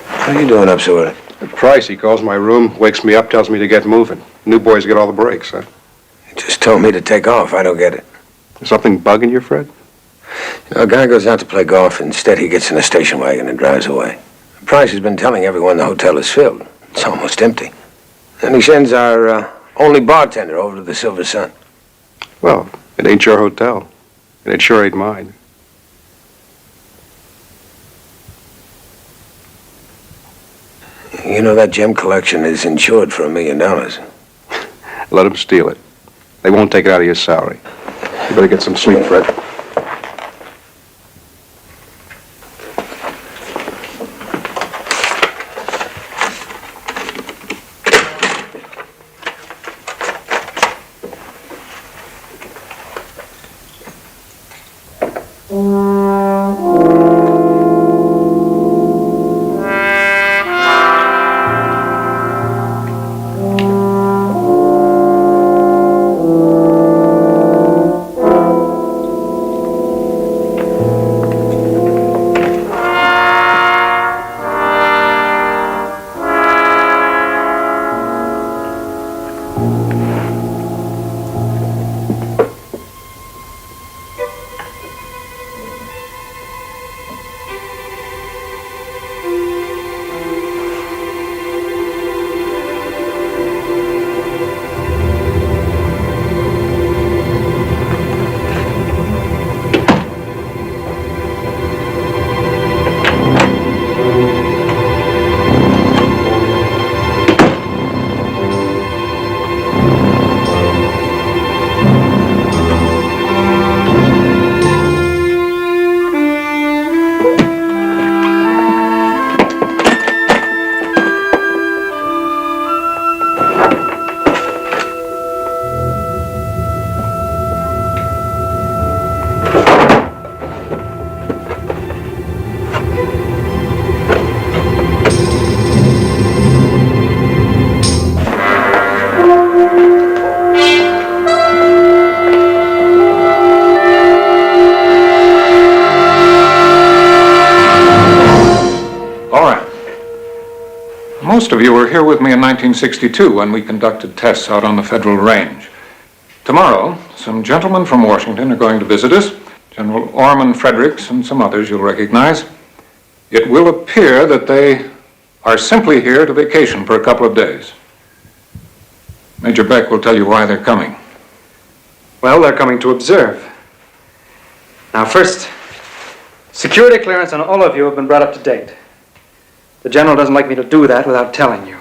How you doing up so early? Price, he calls my room, wakes me up, tells me to get moving. New boys get all the breaks, huh? He just told me to take off. I don't get it. Something bugging you, Fred? You know, a guy goes out to play golf. Instead, he gets in a station wagon and drives away. Price has been telling everyone the hotel is filled. It's almost empty. And he sends our only bartender over to the Silver Sun. Well, it ain't your hotel. And it sure ain't mine. You know, that gem collection is insured for $1 million. Let them steal it. They won't take it out of your salary. You better get some sleep, Fred. Most of you were here with me in 1962 when we conducted tests out on the Federal Range. Tomorrow, some gentlemen from Washington are going to visit us. General Orman Fredericks and some others you'll recognize. It will appear that they are simply here to vacation for a couple of days. Major Beck will tell you why they're coming. Well, they're coming to observe. Now, first, security clearance on all of you have been brought up to date. The General doesn't like me to do that without telling you.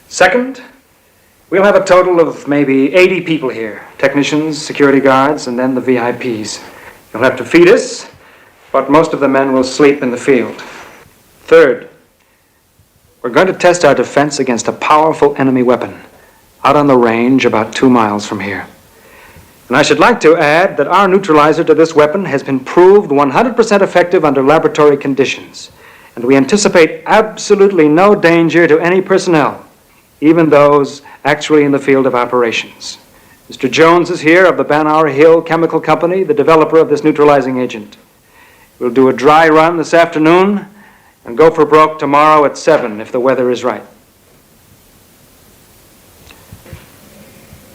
Second, we'll have a total of maybe 80 people here. Technicians, security guards, and then the VIPs. You'll have to feed us, but most of the men will sleep in the field. Third, we're going to test our defense against a powerful enemy weapon out on the range about 2 miles from here. And I should like to add that our neutralizer to this weapon has been proved 100% effective under laboratory conditions. And we anticipate absolutely no danger to any personnel, even those actually in the field of operations. Mr. Jones is here of the Banauer Hill Chemical Company, the developer of this neutralizing agent. We'll do a dry run this afternoon and go for broke tomorrow at 7 if the weather is right.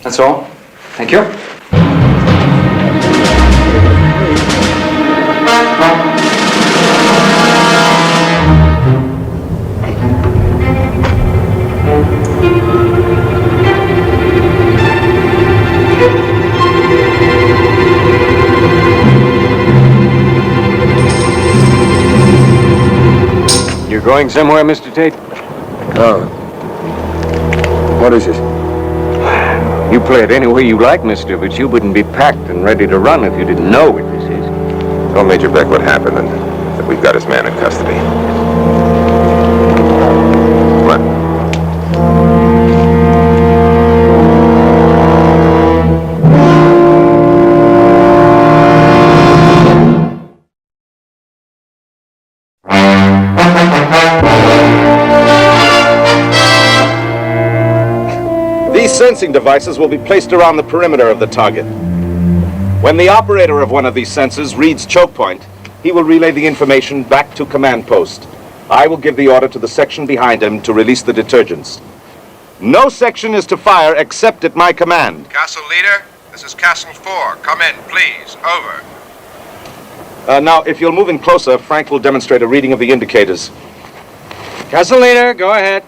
That's all. Thank you. You're going somewhere, Mr. Tate? Oh. What is it? You play it any way you like, mister, but you wouldn't be packed and ready to run if you didn't know what this is. Tell Major Beck what happened and that we've got his man in custody. Come on. These sensing devices will be placed around the perimeter of the target. When the operator of one of these sensors reads choke point, he will relay the information back to command post. I will give the order to the section behind him to release the detergents. No section is to fire except at my command. Castle Leader, this is Castle 4. Come in, please. Over. Now, if you'll move in closer, Frank will demonstrate a reading of the indicators. Castle Leader, go ahead.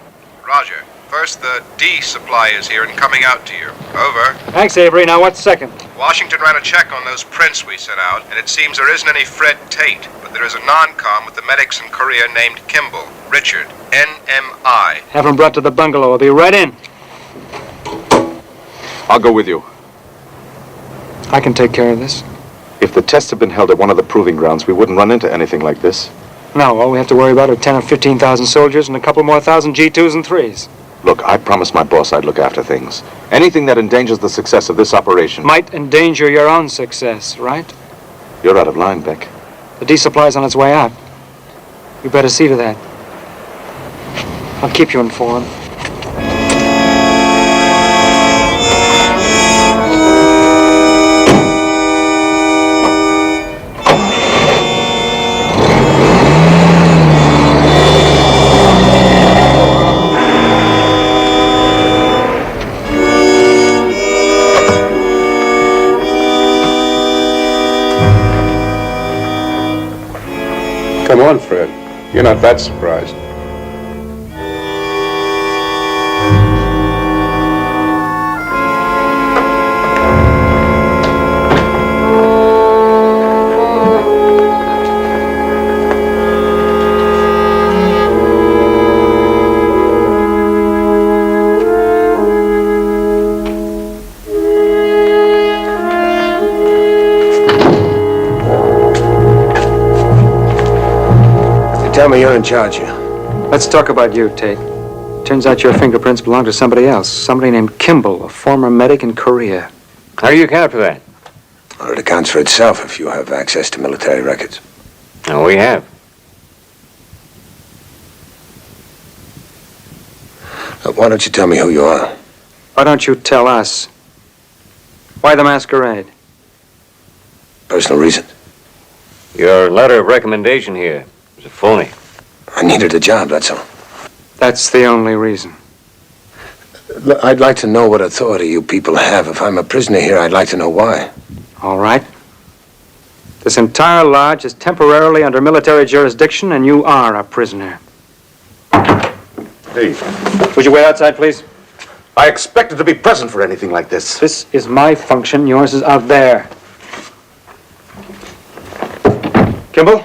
Roger. First, the D supply is here and coming out to you. Over. Thanks, Avery. Now, what's second? Washington ran a check on those prints we sent out, and it seems there isn't any Fred Tate, but there is a non-com with the medics in Korea named Kimball. Richard. NMI. Have him brought to the bungalow. I'll be right in. I'll go with you. I can take care of this. If the tests have been held at one of the proving grounds, we wouldn't run into anything like this. No, all we have to worry about are 10 or 15,000 soldiers and a couple more thousand G2s and 3s. Look, I promised my boss I'd look after things. Anything that endangers the success of this operation... might endanger your own success, right? You're out of line, Beck. The D supply's on its way out. You better see to that. I'll keep you informed. Come on, Fred. You're not that surprised. Tell me you're in charge here. Let's talk about you, Tate. Turns out your fingerprints belong to somebody else. Somebody named Kimball, a former medic in Korea. How do you account for that? Well, it accounts for itself if you have access to military records. No, we have. Look, why don't you tell me who you are? Why don't you tell us? Why the masquerade? Personal reasons. Your letter of recommendation here is a phony. I needed a job, that's all. That's the only reason. Look, I'd like to know what authority you people have. If I'm a prisoner here, I'd like to know why. All right. This entire lodge is temporarily under military jurisdiction, and you are a prisoner. Hey. Would you wait outside, please? I expected to be present for anything like this. This is my function. Yours is out there. Kimball,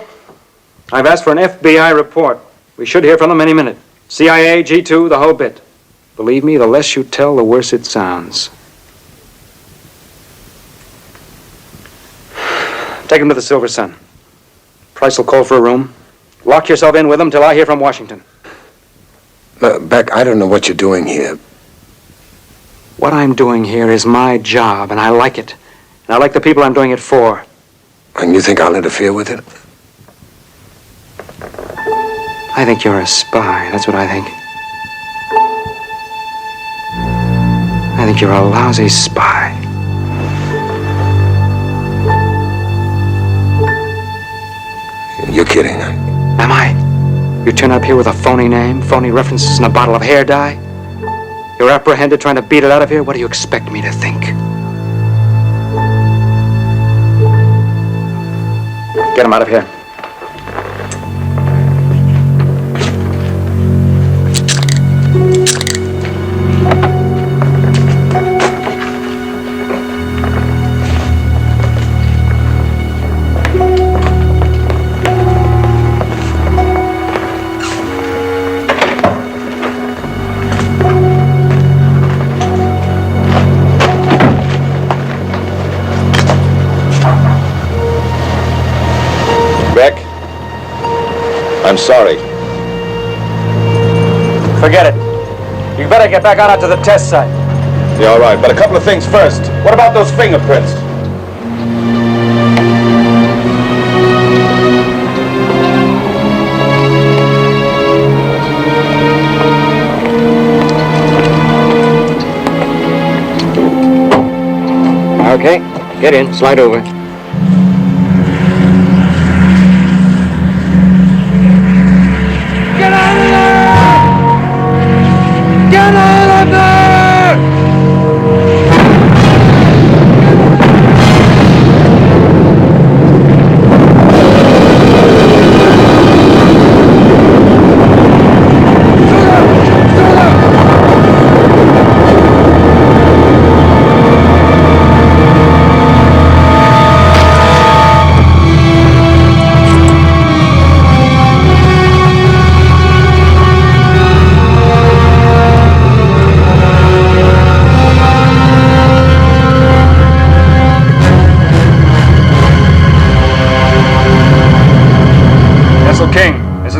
I've asked for an FBI report. We should hear from them any minute. CIA, G2, the whole bit. Believe me, the less you tell, the worse it sounds. Take him to the Silver Sun. Price will call for a room. Lock yourself in with him till I hear from Washington. Beck, I don't know what you're doing here. What I'm doing here is my job, and I like it. And I like the people I'm doing it for. And you think I'll interfere with it? I think you're a spy. That's what I think. I think you're a lousy spy. You're kidding. Am I? You turn up here with a phony name, phony references, and a bottle of hair dye? You're apprehended trying to beat it out of here? What do you expect me to think? Get him out of here. I'm sorry. Forget it. You better get back on out to the test site. Yeah, all right, but a couple of things first. What about those fingerprints? Okay, get in, slide over. Get out of there! Get out of there!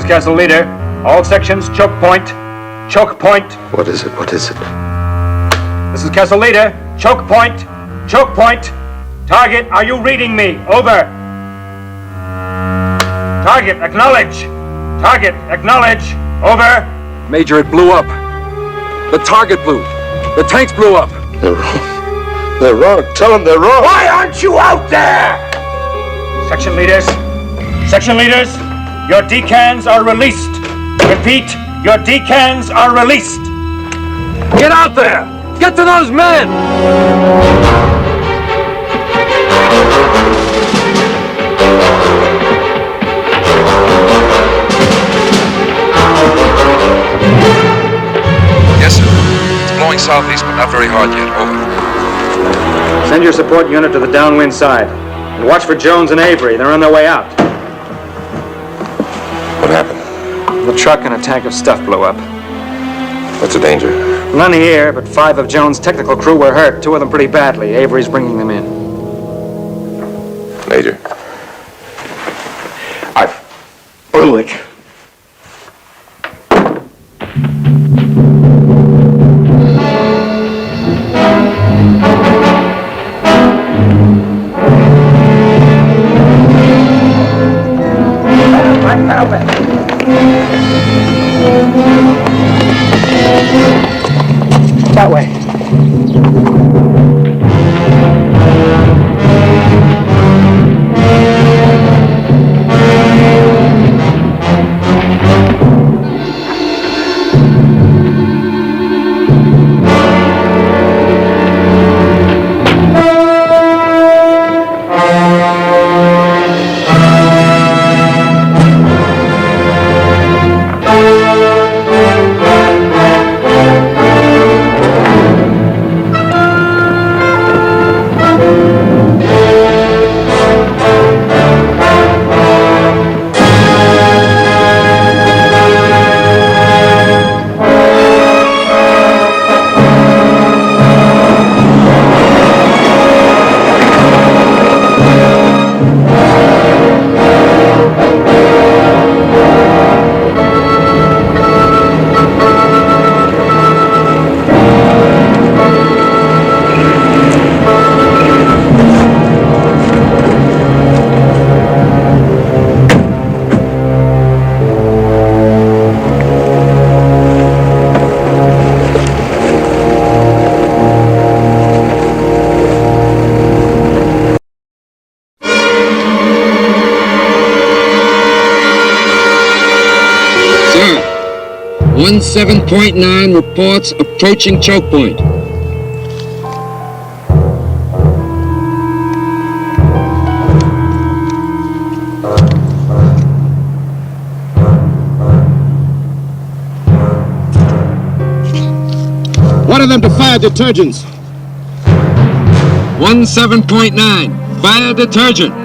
Castle leader, all sections, choke point. Choke point. What is it? What is it? This is Castle leader, choke point. Choke point. Target, are you reading me? Over. Target, acknowledge. Target, acknowledge. Over. Major, it blew up. The target blew. The tanks blew up. They're wrong. They're wrong. Tell them they're wrong. Why aren't you out there? Section leaders. Section leaders. Your decans are released. Repeat, your decans are released. Get out there! Get to those men! Yes, sir. It's blowing southeast, but not very hard yet. Over. Send your support unit to the downwind side. And watch for Jones and Avery. They're on their way out. What happened? The truck and a tank of stuff blew up. What's the danger? None here, but 5 of Jones' technical crew were hurt. 2 of them pretty badly. Avery's bringing them in. Major. I blew it. That way. Sir, 17.9 reports approaching choke point. Order them to fire detergents. 17.9, fire detergent.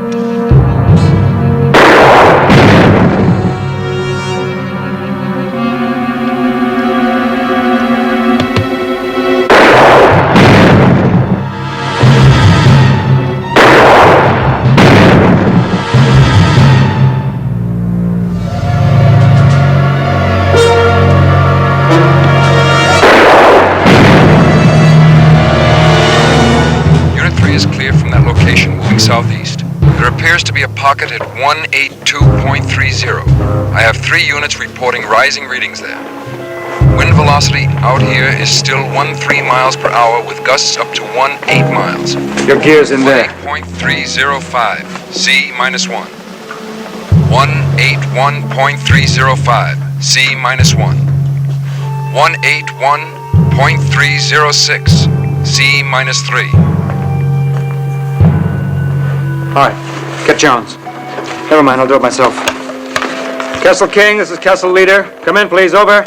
Southeast. There appears to be a pocket at 182.30. I have 3 units reporting rising readings there. Wind velocity out here is still 13 miles per hour with gusts up to 18 miles. Your gear's in there. 18.305, C minus 1. 181.305, C minus 1. 181.306, C minus 3. All right, get Jones. Never mind, I'll do it myself. Kessel King, this is Kessel Leader. Come in, please, over.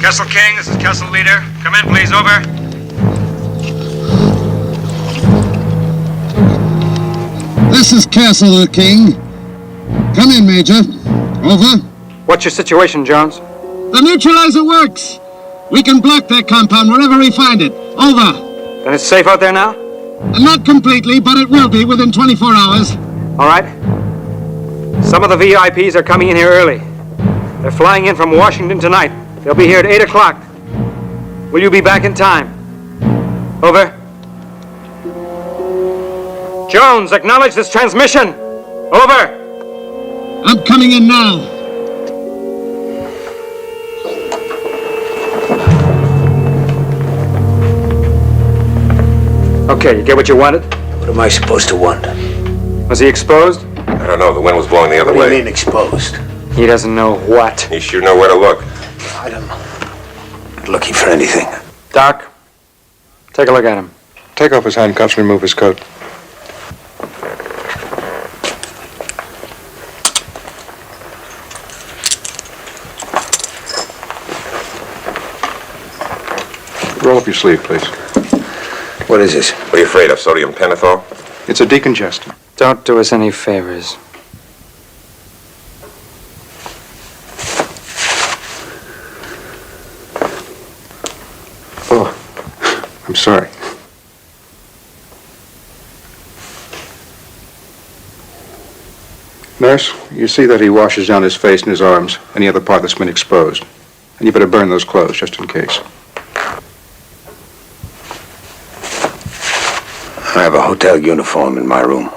Kessel King, this is Kessel Leader. Come in, please, over. This is Castle King. Come in, Major. Over. What's your situation, Jones? The neutralizer works. We can block their compound wherever we find it. Over. And it's safe out there now? Not completely, but it will be within 24 hours. All right. Some of the VIPs are coming in here early. They're flying in from Washington tonight. They'll be here at 8 o'clock. Will you be back in time? Over. Jones, acknowledge this transmission. Over. I'm coming in now. Okay, you get what you wanted? What am I supposed to want? Was he exposed? I don't know. The wind was blowing the other way. What do you mean exposed? He doesn't know what. You sure know where to look. I don't know. Not looking for anything. Doc, take a look at him. Take off his handcuffs and remove his coat. Roll up your sleeve, please. What is this? What are you afraid of? Sodium pentothal? It's a decongestant. Don't do us any favors. Oh, I'm sorry. Nurse, you see that he washes down his face and his arms, any other part that's been exposed. And you better burn those clothes, just in case. I have a hotel uniform in my room.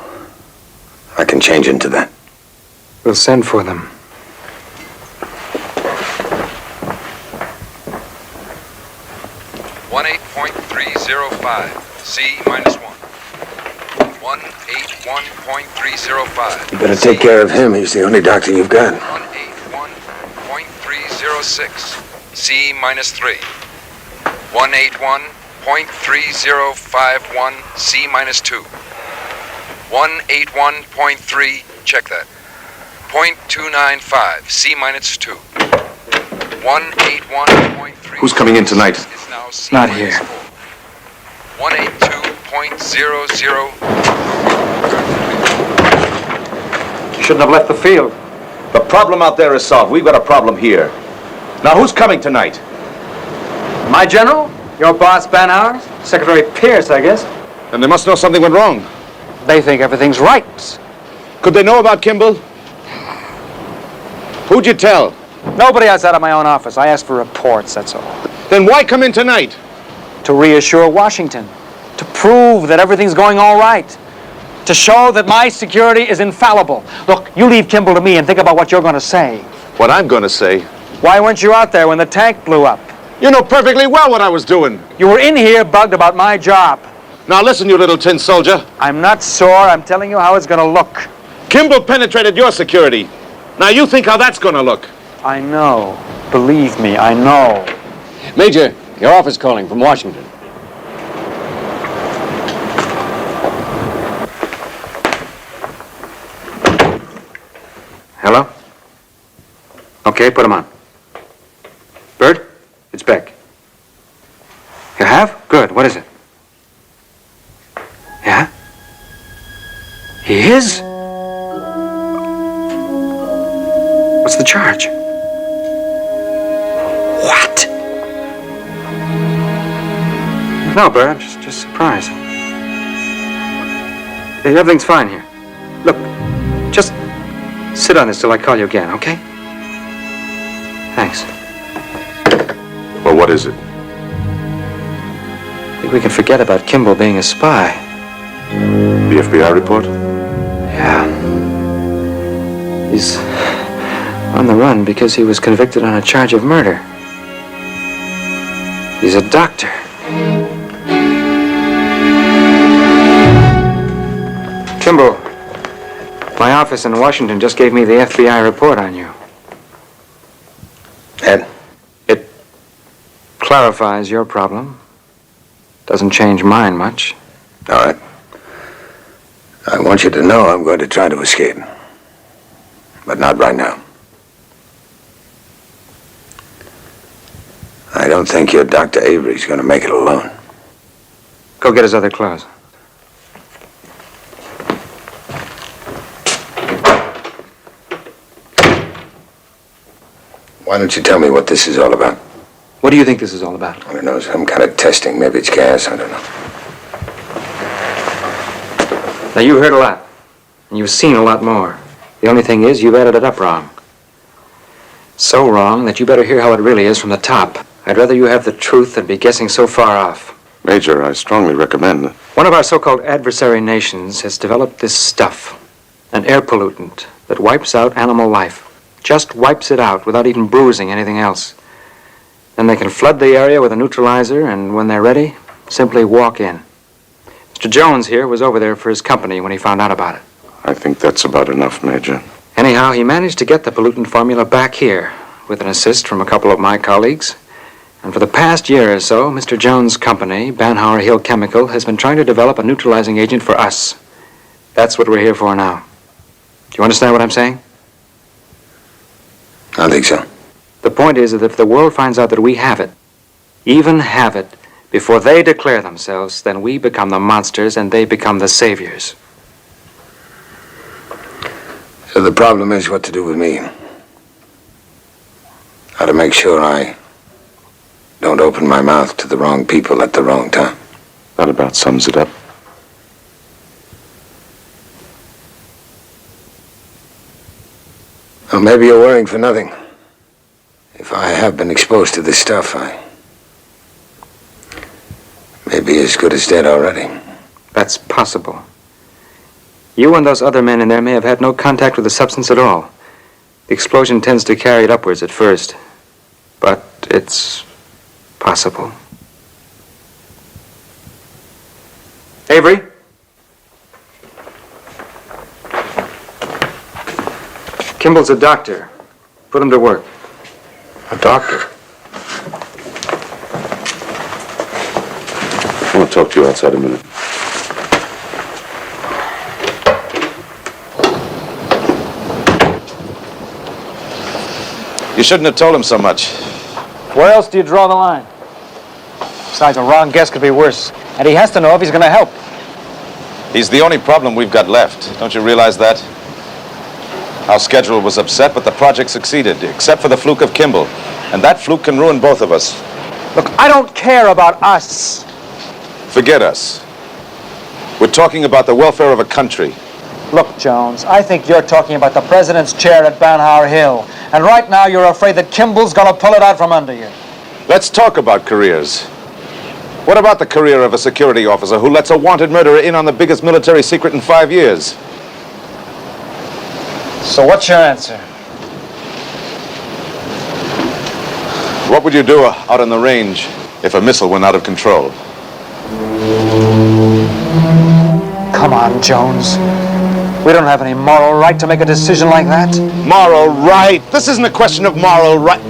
I can change into that. We'll send for them. C minus 1. 181.305. You better take care of him. He's the only doctor you've got. 181.306. C minus 3. 181.3051. C minus 2. 181.3. Check that. 0.295. C minus 2. 181.3. Who's coming in tonight? Not here. 182.00. Shouldn't have left the field. The problem out there is solved. We've got a problem here. Now, who's coming tonight? My general? Your boss, Banauer? Secretary Pierce, I guess. Then they must know something went wrong. They think everything's right. Could they know about Kimball? Who'd you tell? Nobody outside of my own office. I asked for reports, that's all. Then why come in tonight? To reassure Washington. To prove that everything's going all right. To show that my security is infallible. Look, you leave Kimball to me and think about what you're going to say. What I'm going to say? Why weren't you out there when the tank blew up? You know perfectly well what I was doing. You were in here bugged about my job. Now listen, you little tin soldier. I'm not sore. I'm telling you how it's going to look. Kimball penetrated your security. Now you think how that's going to look. I know. Believe me, I know. Major, your office calling from Washington. Hello? Okay, put him on. Bert, it's Beck. You have? Good. What is it? Yeah? He is? What's the charge? What? No, Bert, I'm just surprised. Hey, everything's fine here. Look, just sit on this till I call you again, okay? Thanks. Well, what is it? I think we can forget about Kimball being a spy. The FBI report? Yeah. He's on the run because he was convicted on a charge of murder. He's a doctor. Kimball, my office in Washington just gave me the FBI report on you. Ed? It clarifies your problem. Doesn't change mine much. All right. I want you to know I'm going to try to escape. But not right now. I don't think your Dr. Avery's going to make it alone. Go get his other clothes. Why don't you tell me what this is all about? What do you think this is all about? I don't know, some kind of testing. Maybe it's gas, I don't know. Now, you heard a lot. And you've seen a lot more. The only thing is, you've added it up wrong. So wrong that you better hear how it really is from the top. I'd rather you have the truth than be guessing so far off. Major, I strongly recommend that. One of our so-called adversary nations has developed this stuff, an air pollutant that wipes out animal life. Just wipes it out without even bruising anything else. Then they can flood the area with a neutralizer, and when they're ready, simply walk in. Mr. Jones here was over there for his company when he found out about it. I think that's about enough, Major. Anyhow, he managed to get the pollutant formula back here, with an assist from a couple of my colleagues. And for the past year or so, Mr. Jones' company, Banhauer Hill Chemical, has been trying to develop a neutralizing agent for us. That's what we're here for now. Do you understand what I'm saying? I think so. The point is that if the world finds out that we have it, even have it, before they declare themselves, then we become the monsters and they become the saviors. So the problem is what to do with me. How to make sure I don't open my mouth to the wrong people at the wrong time. That about sums it up. Well, maybe you're worrying for nothing. If I have been exposed to this stuff, I may be as good as dead already. That's possible. You and those other men in there may have had no contact with the substance at all. The explosion tends to carry it upwards at first, but it's possible. Avery? Kimball's a doctor. Put him to work. A doctor? I want to talk to you outside a minute. You shouldn't have told him so much. Where else do you draw the line? Besides, a wrong guess could be worse. And he has to know if he's going to help. He's the only problem we've got left. Don't you realize that? Our schedule was upset, but the project succeeded, except for the fluke of Kimball. And that fluke can ruin both of us. Look, I don't care about us. Forget us. We're talking about the welfare of a country. Look, Jones, I think you're talking about the president's chair at Banhauer Hill. And right now you're afraid that Kimball's going to pull it out from under you. Let's talk about careers. What about the career of a security officer who lets a wanted murderer in on the biggest military secret in 5 years? So what's your answer? What would you do out on the range if a missile went out of control? Come on, Jones. We don't have any moral right to make a decision like that. Moral right? This isn't a question of moral right.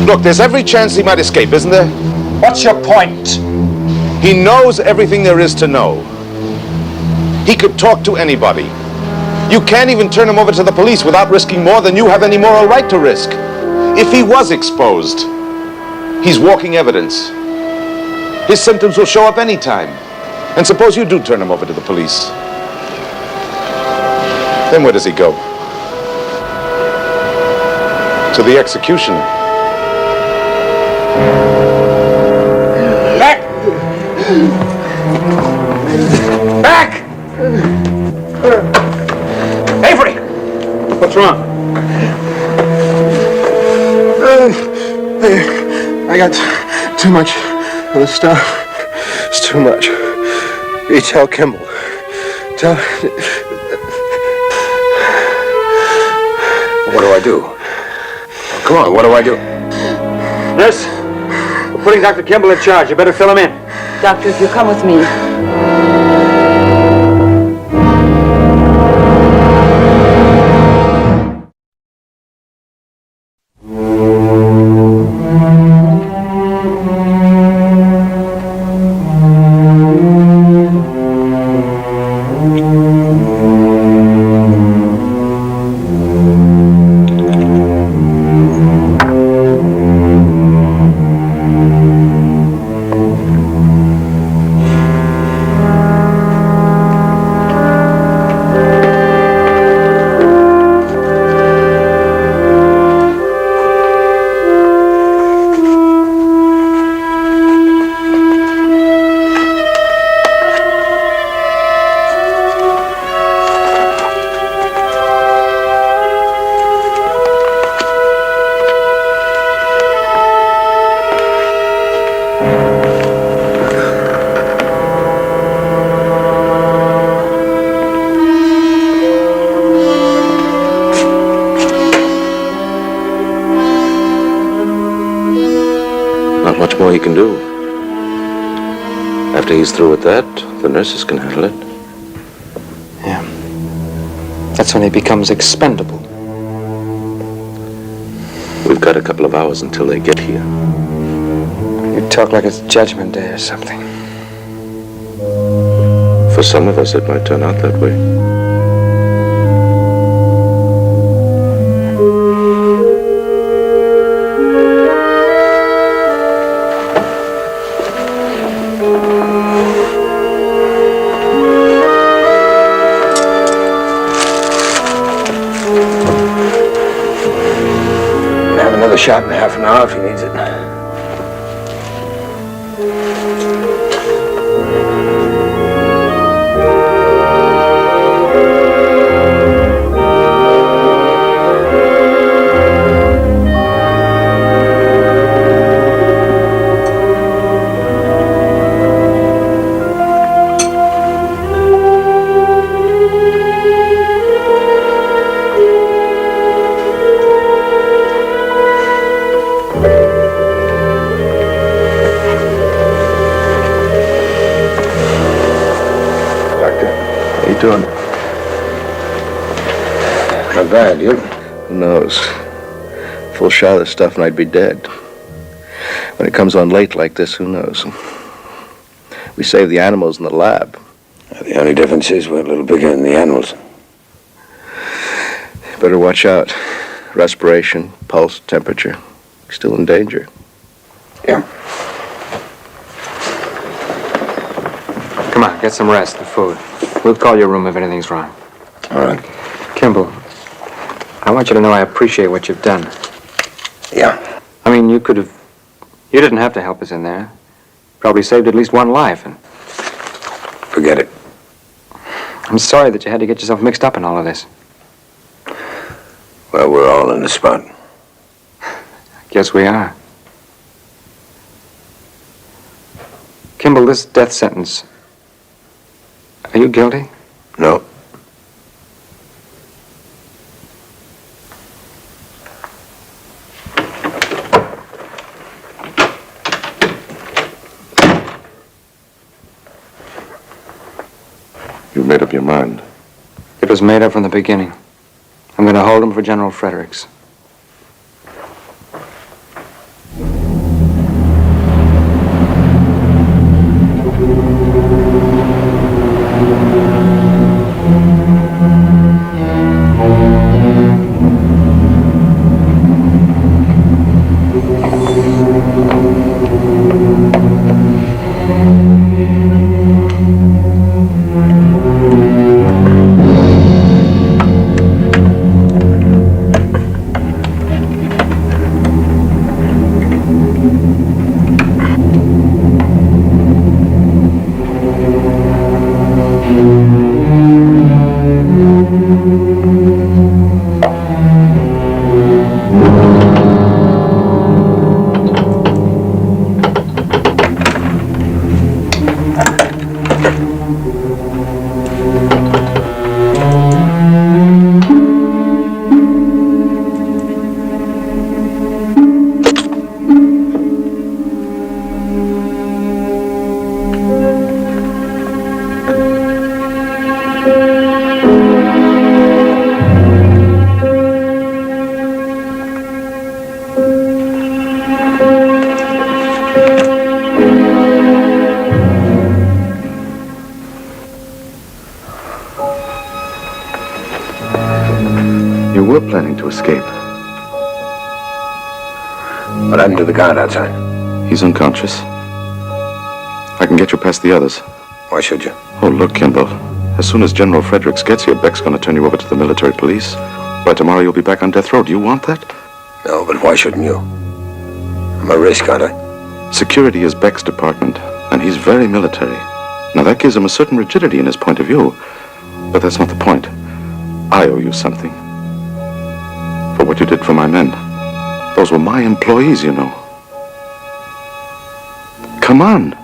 Look, there's every chance he might escape, isn't there? What's your point? He knows everything there is to know. He could talk to anybody. You can't even turn him over to the police without risking more than you have any moral right to risk. If he was exposed, he's walking evidence. His symptoms will show up any time. And suppose you do turn him over to the police. Then where does he go? To the execution. Back! Back! Avery! What's wrong? I got too much of the stuff. It's too much. You tell Kimball. Tell... What do I do? Come on, what do I do? Nurse, we're putting Dr. Kimball in charge. You better fill him in. Doctor, if you'll come with me. Not much more he can do. After he's through with that, the nurses can handle it. Yeah. That's when he becomes expendable. We've got a couple of hours until they get here. You talk like it's Judgment Day or something. For some of us, it might turn out that way. Have another shot in half an hour if he needs it. How you doing? Not bad, you? Who knows? Full shot of the stuff and I'd be dead. When it comes on late like this, who knows? We save the animals in the lab. The only difference is we're a little bigger than the animals. Better watch out. Respiration, pulse, temperature. Still in danger. Yeah. Come on, get some rest and food. We'll call your room if anything's wrong. All right. Kimball, I want you to know I appreciate what you've done. Yeah. I mean, you didn't have to help us in there. Probably saved at least one life, and... Forget it. I'm sorry that you had to get yourself mixed up in all of this. Well, we're all in the spot. Guess we are. Kimball, this death sentence... Are you guilty? No. made up your mind? It was made up from the beginning. I'm going to hold him for General Fredericks. You were planning to escape. What happened to the guard outside? He's unconscious. I can get you past the others. Why should you? Oh, look, Kimball. As soon as General Fredericks gets here, Beck's going to turn you over to the military police. By tomorrow, you'll be back on death row. Do you want that? No, but why shouldn't you? I'm a risk, aren't I? Security is Beck's department, and he's very military. Now, that gives him a certain rigidity in his point of view. But that's not the point. I owe you something. For what you did for my men. Those were my employees, you know. Come on.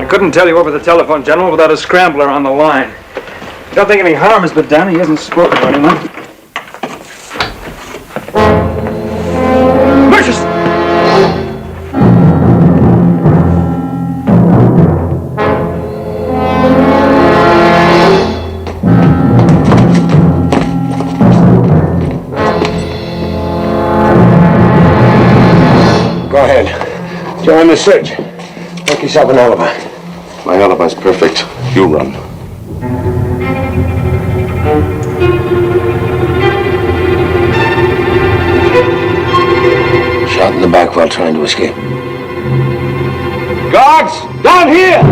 Couldn't tell you over the telephone, General, without a scrambler on the line. Don't think any harm has been done. He hasn't spoken to anyone. Merchants! Go ahead. Join the search. Make yourself an alibi. My alibi's perfect. You run. Shot in the back while trying to escape. Guards, down here!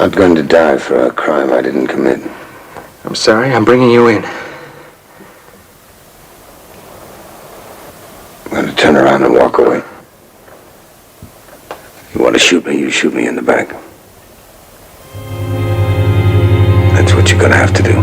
not going to die for a crime I didn't commit. I'm sorry, I'm bringing you in. I'm going to turn around and walk away. You want to shoot me, you shoot me in the back. That's what you're going to have to do.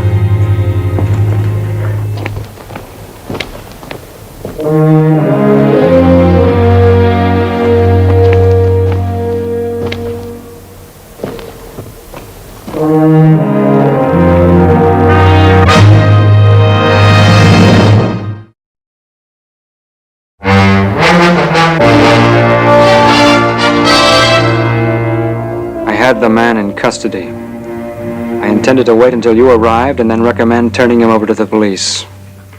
I had the man in custody. I intended to wait until you arrived and then recommend turning him over to the police.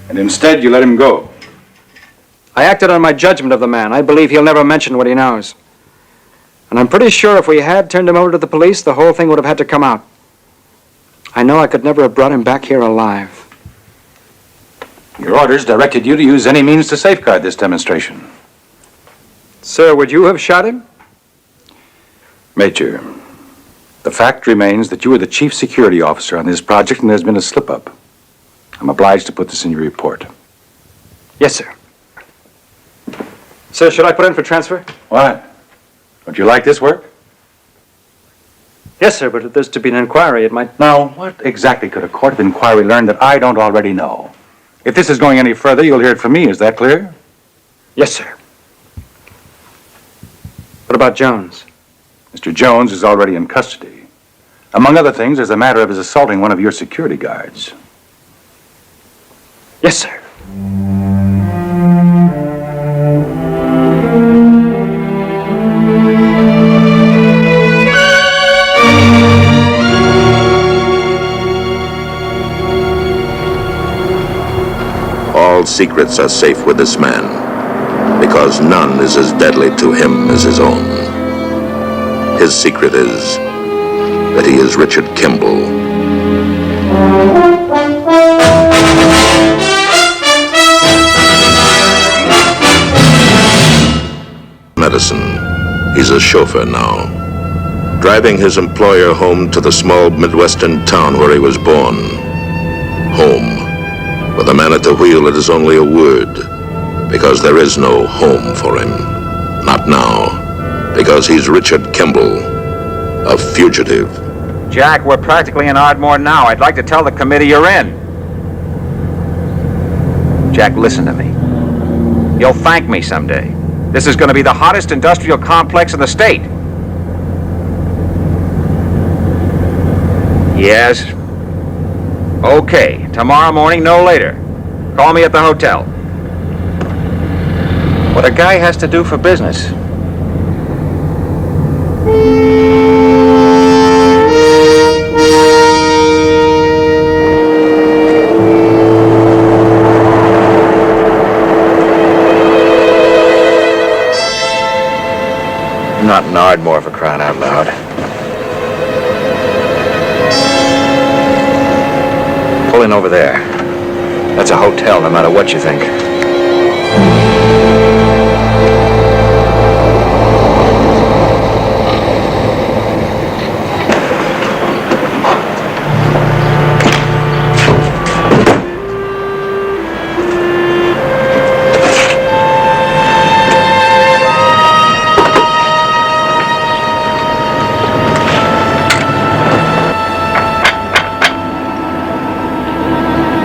And instead, you let him go. I acted on my judgment of the man. I believe he'll never mention what he knows. And I'm pretty sure if we had turned him over to the police, the whole thing would have had to come out. I know I could never have brought him back here alive. Your orders directed you to use any means to safeguard this demonstration. Sir, would you have shot him? Major, the fact remains that you were the chief security officer on this project and there's been a slip-up. I'm obliged to put this in your report. Yes, sir. Sir, should I put in for transfer? What? Don't you like this work? Yes, sir, but if there's to be an inquiry, it might... Now, what exactly could a court of inquiry learn that I don't already know? If this is going any further, you'll hear it from me. Is that clear? Yes, sir. What about Jones? Mr. Jones is already in custody. Among other things, there's a matter of his assaulting one of your security guards. Yes, sir. All secrets are safe with this man, because none is as deadly to him as his own. His secret is that he is Richard Kimball. Medicine. He's a chauffeur now, driving his employer home to the small Midwestern town where he was born. Home. With a man at the wheel, it is only a word, because there is no home for him. Not now. Because he's Richard Kimball, a fugitive. Jack, we're practically in Ardmore now. I'd like to tell the committee you're in. Jack, listen to me. You'll thank me someday. This is going to be the hottest industrial complex in the state. Yes? Okay, tomorrow morning, no later. Call me at the hotel. What a guy has to do for business. Not in Ardmore, for crying out loud. Pull in over there. That's a hotel, no matter what you think.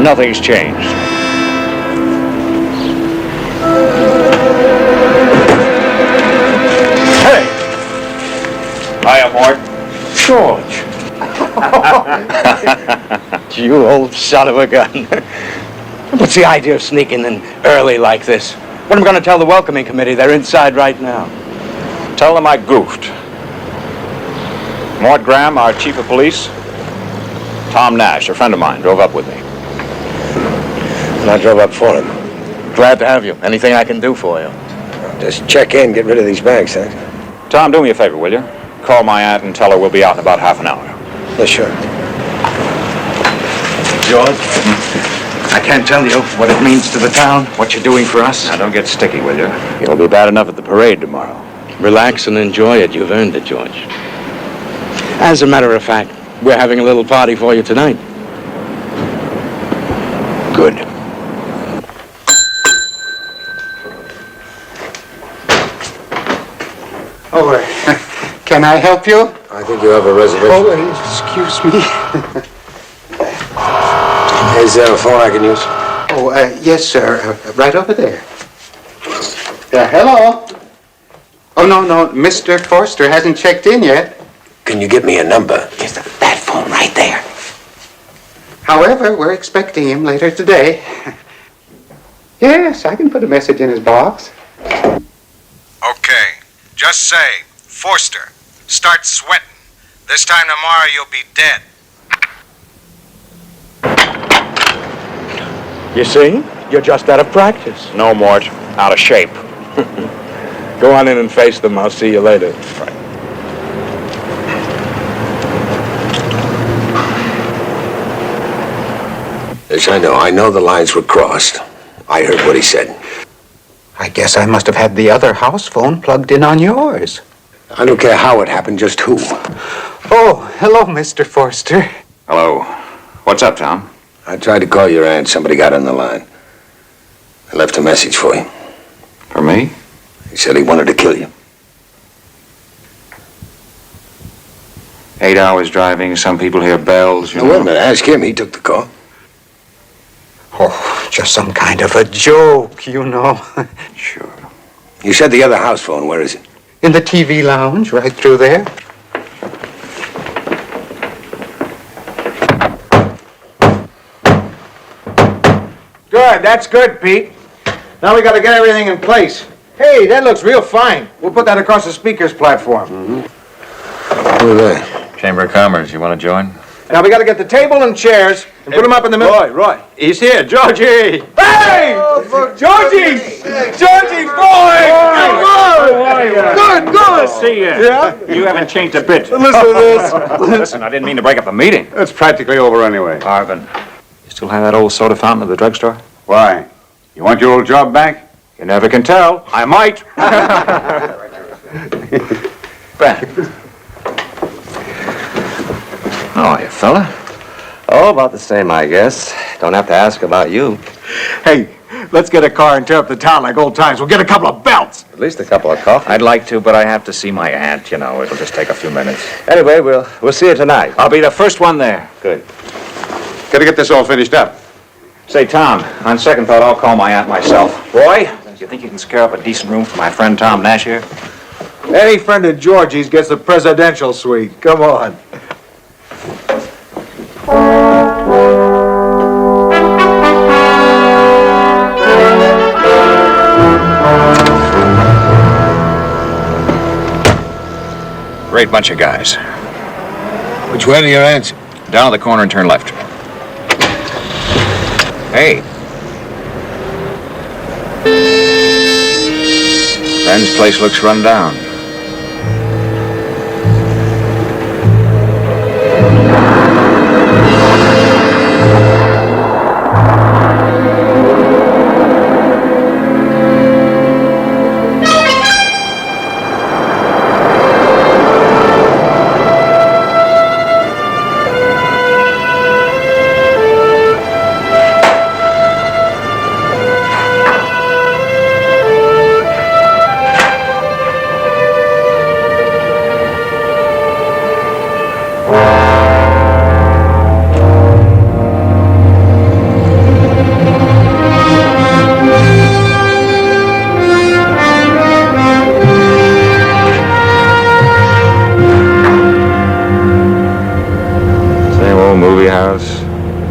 Nothing's changed. Hey! Hiya, Mort. George. You old son of a gun. What's the idea of sneaking in early like this? What am I going to tell the welcoming committee? They're inside right now. Tell them I goofed. Mort Graham, our chief of police. Tom Nash, a friend of mine, drove up with me. And I drove up for him. Glad to have you. Anything I can do for you? Just check in, get rid of these bags, thanks. Tom, do me a favor, will you? Call my aunt and tell her we'll be out in about half an hour. Yeah, sure. George, I can't tell you what it means to the town, what you're doing for us. Now, don't get sticky, will you? You'll be bad enough at the parade tomorrow. Relax and enjoy it. You've earned it, George. As a matter of fact, we're having a little party for you tonight. Good. Oh, can I help you? I think you have a reservation. Oh, excuse me. Is there a phone I can use? Oh, yes, sir. Right over there. Hello? Oh, no, Mr. Forster hasn't checked in yet. Can you get me a number? Yes, that phone right there. However, we're expecting him later today. Yes, I can put a message in his box. Okay. Just say, Forster, start sweating. This time tomorrow you'll be dead. You see? You're just out of practice. No, Mort. Out of shape. Go on in and face them. I'll see you later. Yes, I know. I know the lines were crossed. I heard what he said. I guess I must have had the other house phone plugged in on yours. I don't care how it happened, just who. Oh, hello, Mr. Forster. Hello. What's up, Tom? I tried to call your aunt. Somebody got on the line. I left a message for you. For me? He said he wanted to kill you. 8 hours driving, some people hear bells, you Now, know. wait a minute. Ask him. He took the call. Oh, just some kind of a joke, you know. Sure. You said the other house phone. Where is it? In the TV lounge, right through there. Good, that's good, Pete. Now we gotta get everything in place. Hey, that looks real fine. We'll put that across the speaker's platform. Who are they? Chamber of Commerce, you want to join? Now we gotta get the table and chairs and put them up in the middle. Roy. He's here, Georgie. Hey! Georgie! Georgie, boy! Come on! Good! See you. Yeah? You haven't changed a bit. Listen to this. Listen, I didn't mean to break up the meeting. It's practically over anyway. Arvin, you still have that old soda fountain at the drugstore? Why? You want your old job back? You never can tell. I might. Ben. How are you, fella? Oh, about the same, I guess. Don't have to ask about you. Hey, let's get a car and tear up the town like old times. We'll get a couple of belts. At least a couple of coffee. I'd like to, but I have to see my aunt, you know. It'll just take a few minutes. Anyway, we'll see you tonight. I'll be the first one there. Good. Gotta get this all finished up. Say, Tom, on second thought, I'll call my aunt myself. Roy, do you think you can scare up a decent room for my friend Tom Nash here? Any friend of Georgie's gets the presidential suite. Come on. Great bunch of guys. Which way to your aunt's? Down the corner and turn left. Hey. Friend's place looks run down.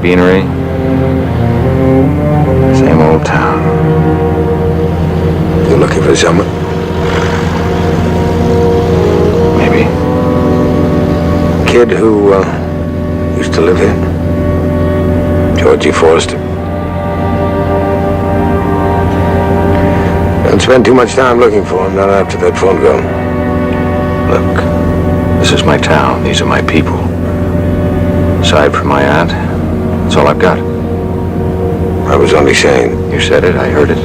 Beanery. Same old town. You looking for someone? Maybe. Kid who used to live here? Georgie Forster. Don't spend too much time looking for him, not after that phone call. Look, this is my town. These are my people. Aside from my aunt, that's all I've got. I was only saying. You said it, I heard it.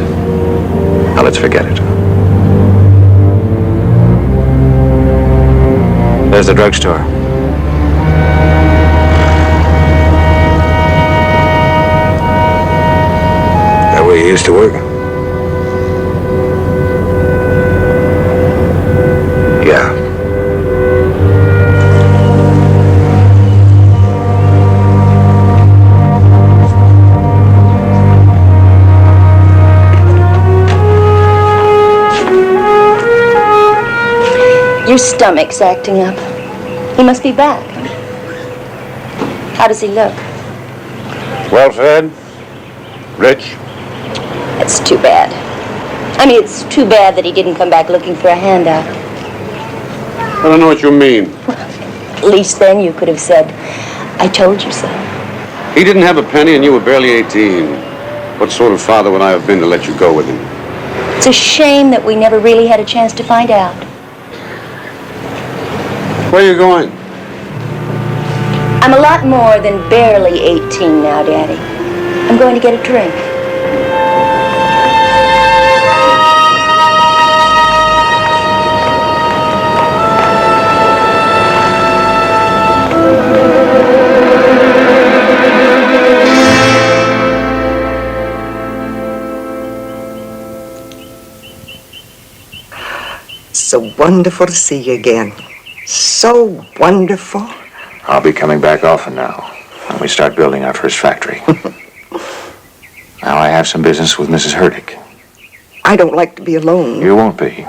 Now let's forget it. There's the drugstore. where you used to work? Yeah. Your stomach's acting up. He must be back. How does he look? Well fed? Rich? That's too bad. I mean, it's too bad that he didn't come back looking for a handout. I don't know what you mean. At least then you could have said, I told you so. He didn't have a penny and you were barely 18. What sort of father would I have been to let you go with him? It's a shame that we never really had a chance to find out. Where are you going? I'm a lot more than barely 18 now, Daddy. I'm going to get a drink. So wonderful to see you again. So wonderful. I'll be coming back often now when we start building our first factory. Now I have some business with Mrs. Herdick. I don't like to be alone. You won't be.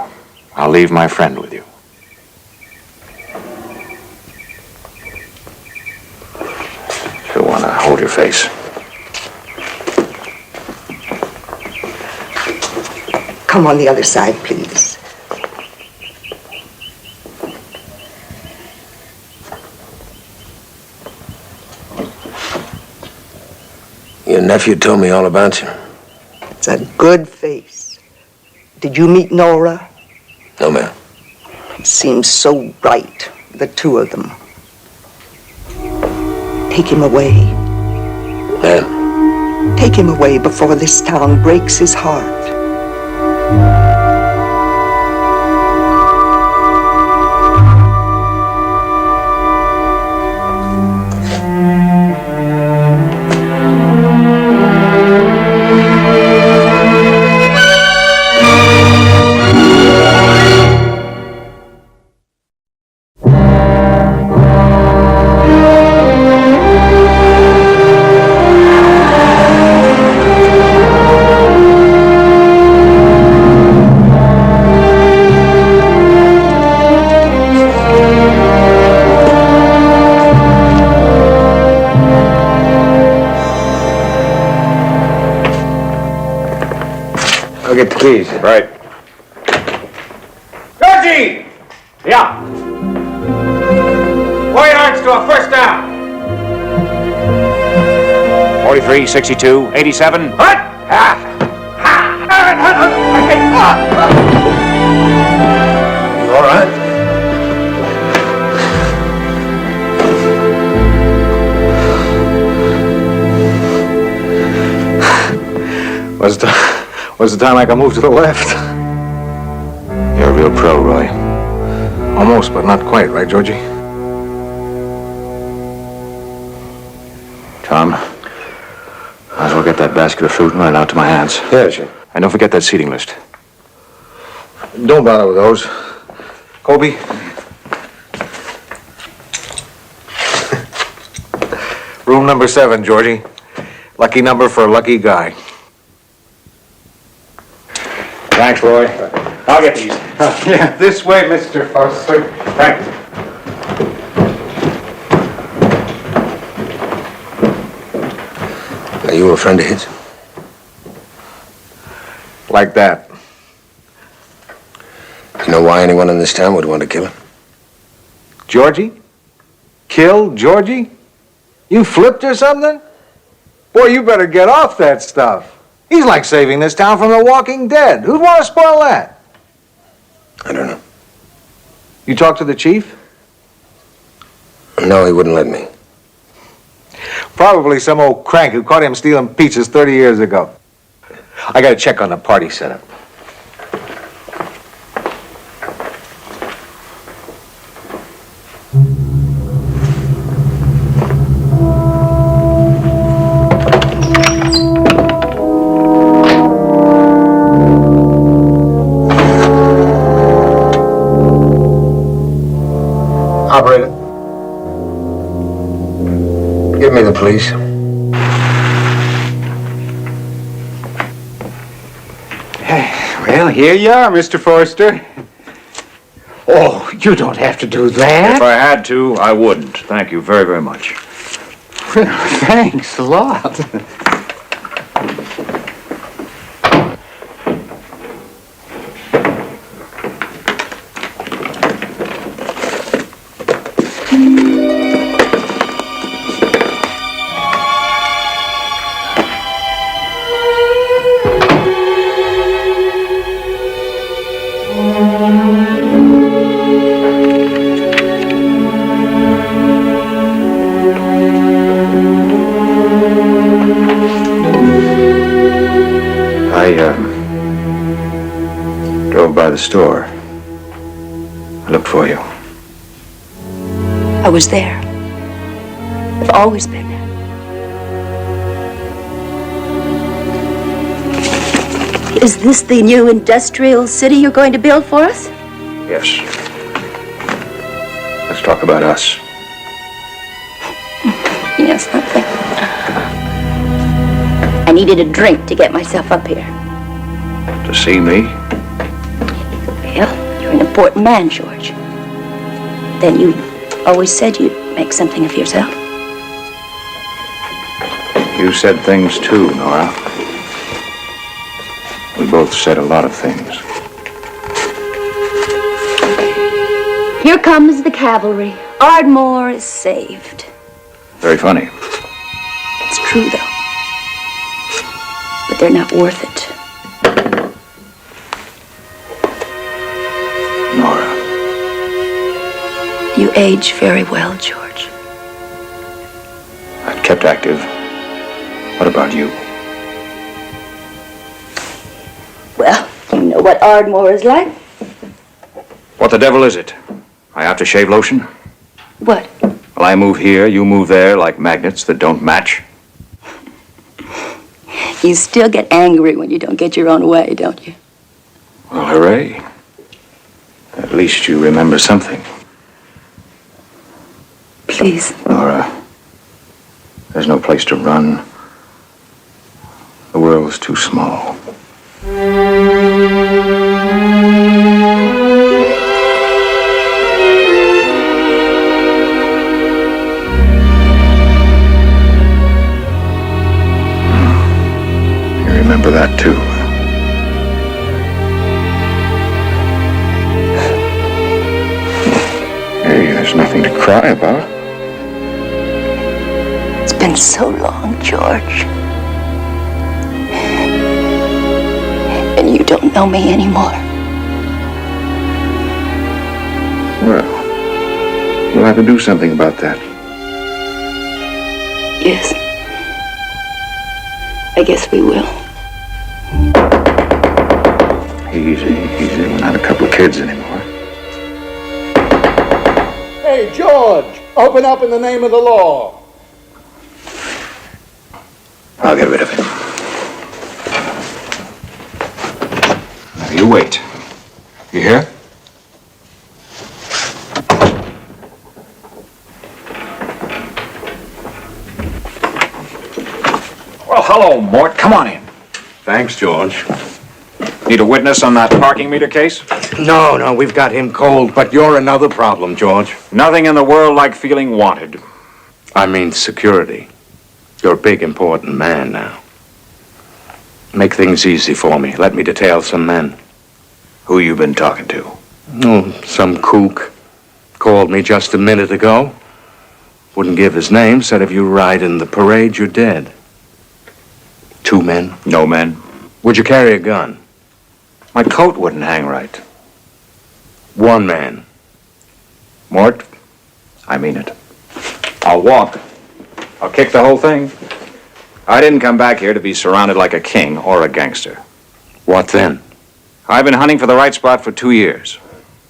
I'll leave my friend with you. You'll want to hold your face. Come on the other side, please. Your nephew told me all about you. It's a good face. Did you meet Nora? No, ma'am. It seems so right, the two of them. Take him away. Ma'am? Take him away before this town breaks his heart. I'll get the keys. Right. Georgie! Yeah. Warrior Arts to a first down. 43, 62, 87. What? You all right? Was the time I can move to the left? You're a real pro, Roy. Almost, but not quite, right, Georgie? Tom, might as well get that basket of fruit and run it out to my hands. Yeah, sure. And don't forget that seating list. Don't bother with those. Colby? Room number 7, Georgie. Lucky number for a lucky guy. Thanks, Roy. I'll get these. Yeah, this way, Mr. Foster. Thanks. Are you a friend of his? Like that. You know why anyone in this town would want to kill him? Georgie? Kill Georgie? You flipped or something? Boy, you better get off that stuff. He's like saving this town from the Walking Dead. Who'd want to spoil that? I don't know. You talked to the chief? No, he wouldn't let me. Probably some old crank who caught him stealing pizzas 30 years ago. I gotta check on the party setup. please. Well, here you are, Mr. Forster. Oh, you don't have to do that. If I had to, I wouldn't. Thank you very, very much. Thanks a lot. Drove by the store. I looked for you. I was there. I've always been there. Is this the new industrial city you're going to build for us? Yes. Let's talk about us. Yes, something. I needed a drink to get myself up here. To see me? Well, you're an important man, George. Then you always said you'd make something of yourself. You said things too, Nora. We both said a lot of things. Here comes the cavalry. Ardmore is saved. Very funny. It's true, though. But they're not worth it. Nora. You age very well, George. I kept active. What about you? Well, you know what Ardmore is like. What the devil is it? Aftershave lotion? What? Well, I move here, you move there, like magnets that don't match. You still get angry when you don't get your own way, don't you? Well, hooray. At least you remember something. Please. Nora, there's no place to run. The world's too small. You remember that too. Hey, there's nothing to cry about. It's been so long, George. And you don't know me anymore. Well, we'll have to do something about that. Yes. I guess we will. Easy, easy. We're not a couple of kids anymore. Hey, George, open up in the name of the law. I'll get rid of him. Now, you wait. You hear? Well, hello, Mort. Come on in. Thanks, George. Need a witness on that parking meter case? No, we've got him cold, but you're another problem, George. Nothing in the world like feeling wanted. I mean security. You're a big, important man now. Make things easy for me. Let me detail some men. Who you been talking to? Oh, some kook. Called me just a minute ago. Wouldn't give his name. Said if you ride in the parade, you're dead. 2 men? No men. Would you carry a gun? My coat wouldn't hang right. 1 man. Mort, I mean it. I'll walk. I'll kick the whole thing. I didn't come back here to be surrounded like a king or a gangster. What then? I've been hunting for the right spot for 2 years.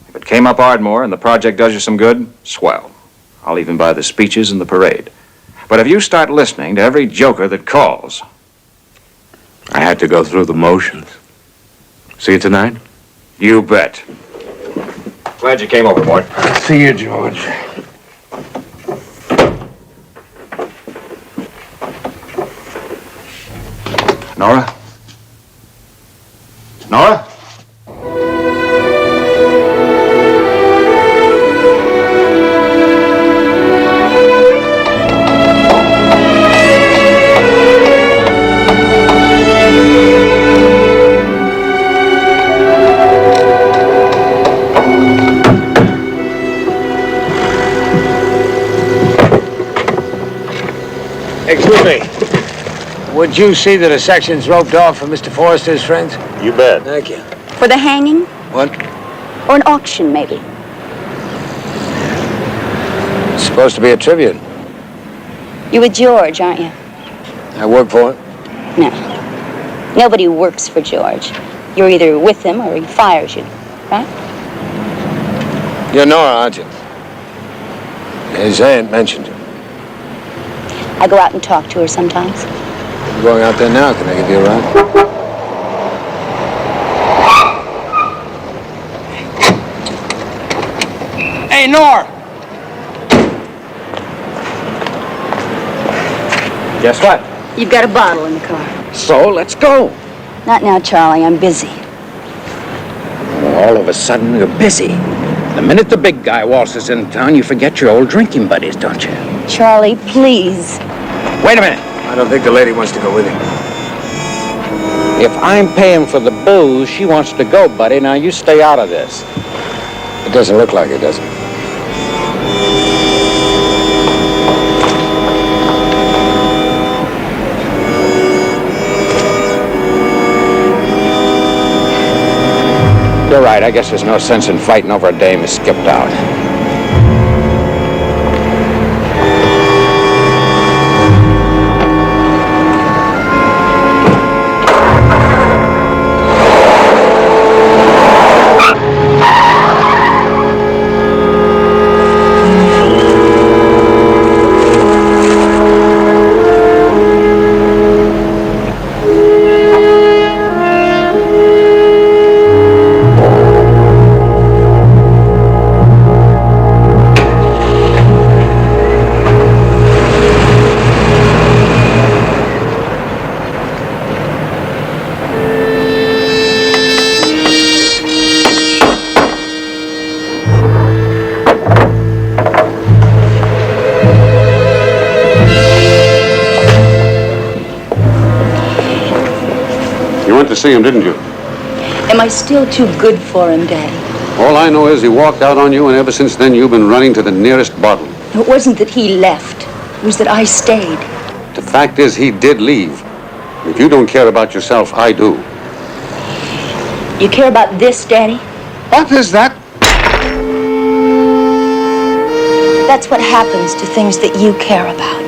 If it came up Ardmore and the project does you some good, swell. I'll even buy the speeches and the parade. But if you start listening to every joker that calls... I had to go through the motions. See you tonight? You bet. Glad you came over, Mort. See you, George. Nora? Nora? Excuse me. Would you see that a section's roped off for Mr. Forrester's friends? You bet. Thank you. For the hanging? What? Or an auction, maybe? It's supposed to be a tribute. You're with George, aren't you? I work for him. No. Nobody works for George. You're either with him or he fires you, right? You're Nora, aren't you? His aunt mentioned you. I go out and talk to her sometimes. I'm going out there now. Can I give you a ride? Hey, Nor! Guess what? You've got a bottle in the car. So, let's go. Not now, Charlie. I'm busy. All of a sudden, you're busy. The minute the big guy waltzes in town, you forget your old drinking buddies, don't you? Charlie, please. Wait a minute. I don't think the lady wants to go with him. If I'm paying for the booze, she wants to go, buddy. Now, you stay out of this. It doesn't look like it, does it? You're right. I guess there's no sense in fighting over a dame who skipped out. To see him, didn't you? Am I still too good for him, Daddy? All I know is he walked out on you, and ever since then you've been running to the nearest bottle. It wasn't that he left. It was that I stayed. The fact is, he did leave. If you don't care about yourself, I do. You care about this, Daddy? What is that? That's what happens to things that you care about.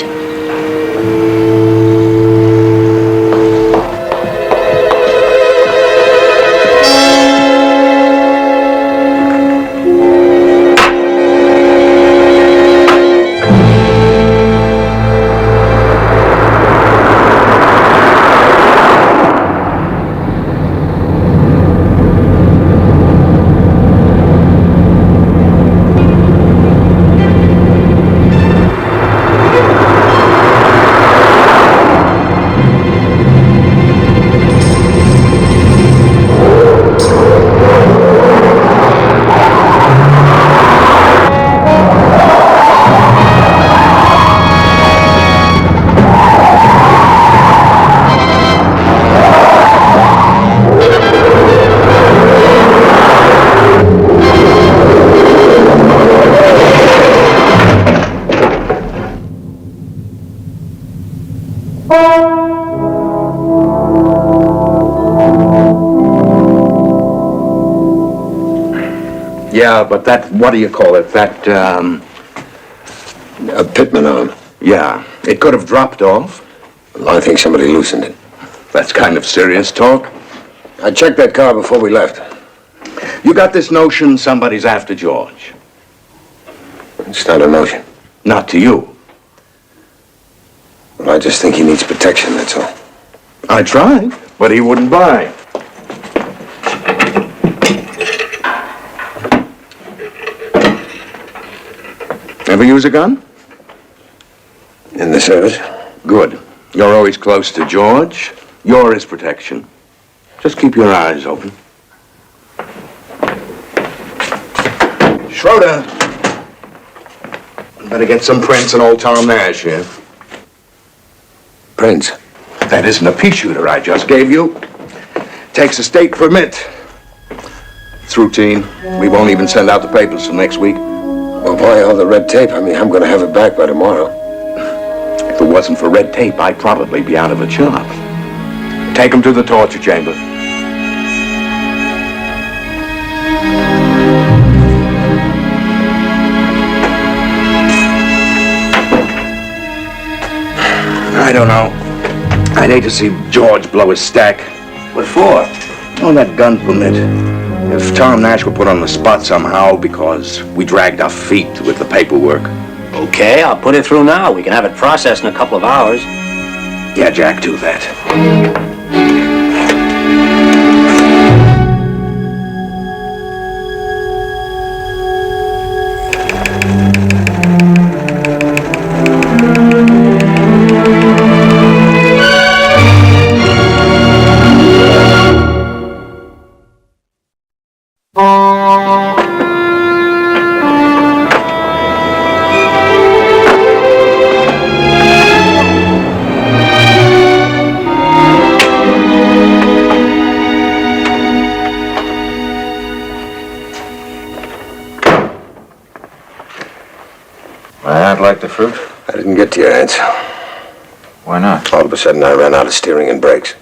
Yeah, but that, what do you call it? That, A pitman arm. yeah, it could have dropped off. Well, I think somebody loosened it. That's kind of serious talk. I checked that car before we left. You got this notion somebody's after George. It's not a notion. Not to you. Well, I just think he needs protection, that's all. I tried, but he wouldn't buy. Ever use a gun? In the service? Good. You're always close to George. You're his protection. Just keep your eyes open. Schroeder. Better get some prints on old Tom Nash here. Prince? That isn't a pea shooter I just gave you. Takes a state permit. It's routine. We won't even send out the papers till next week. Well, boy, all the red tape. I mean, I'm going to have it back by tomorrow. If it wasn't for red tape, I'd probably be out of a job. Take him to the torture chamber. I don't know. I'd hate to see George blow his stack. What for? On that gun permit. If Tom Nash were put on the spot somehow because we dragged our feet with the paperwork. Okay, I'll put it through now. We can have it processed in a couple of hours. Yeah, Jack, do that. I'd like the fruit. I didn't get to your answer. Why not? All of a sudden, I ran out of steering and brakes.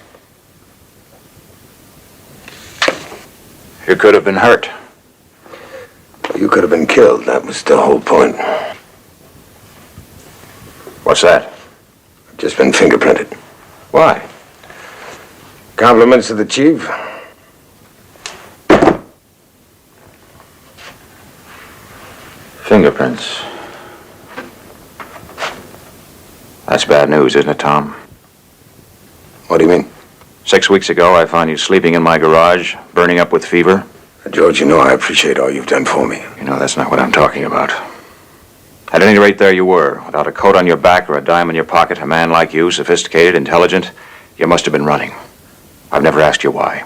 You could have been hurt. You could have been killed. That was the whole point. What's that? I've just been fingerprinted. Why? Compliments to the chief. Fingerprints. That's bad news, isn't it, Tom? What do you mean? 6 weeks ago, I found you sleeping in my garage, burning up with fever. George, you know I appreciate all you've done for me. You know, that's not what I'm talking about. At any rate, there you were, without a coat on your back or a dime in your pocket, a man like you, sophisticated, intelligent. You must have been running. I've never asked you why.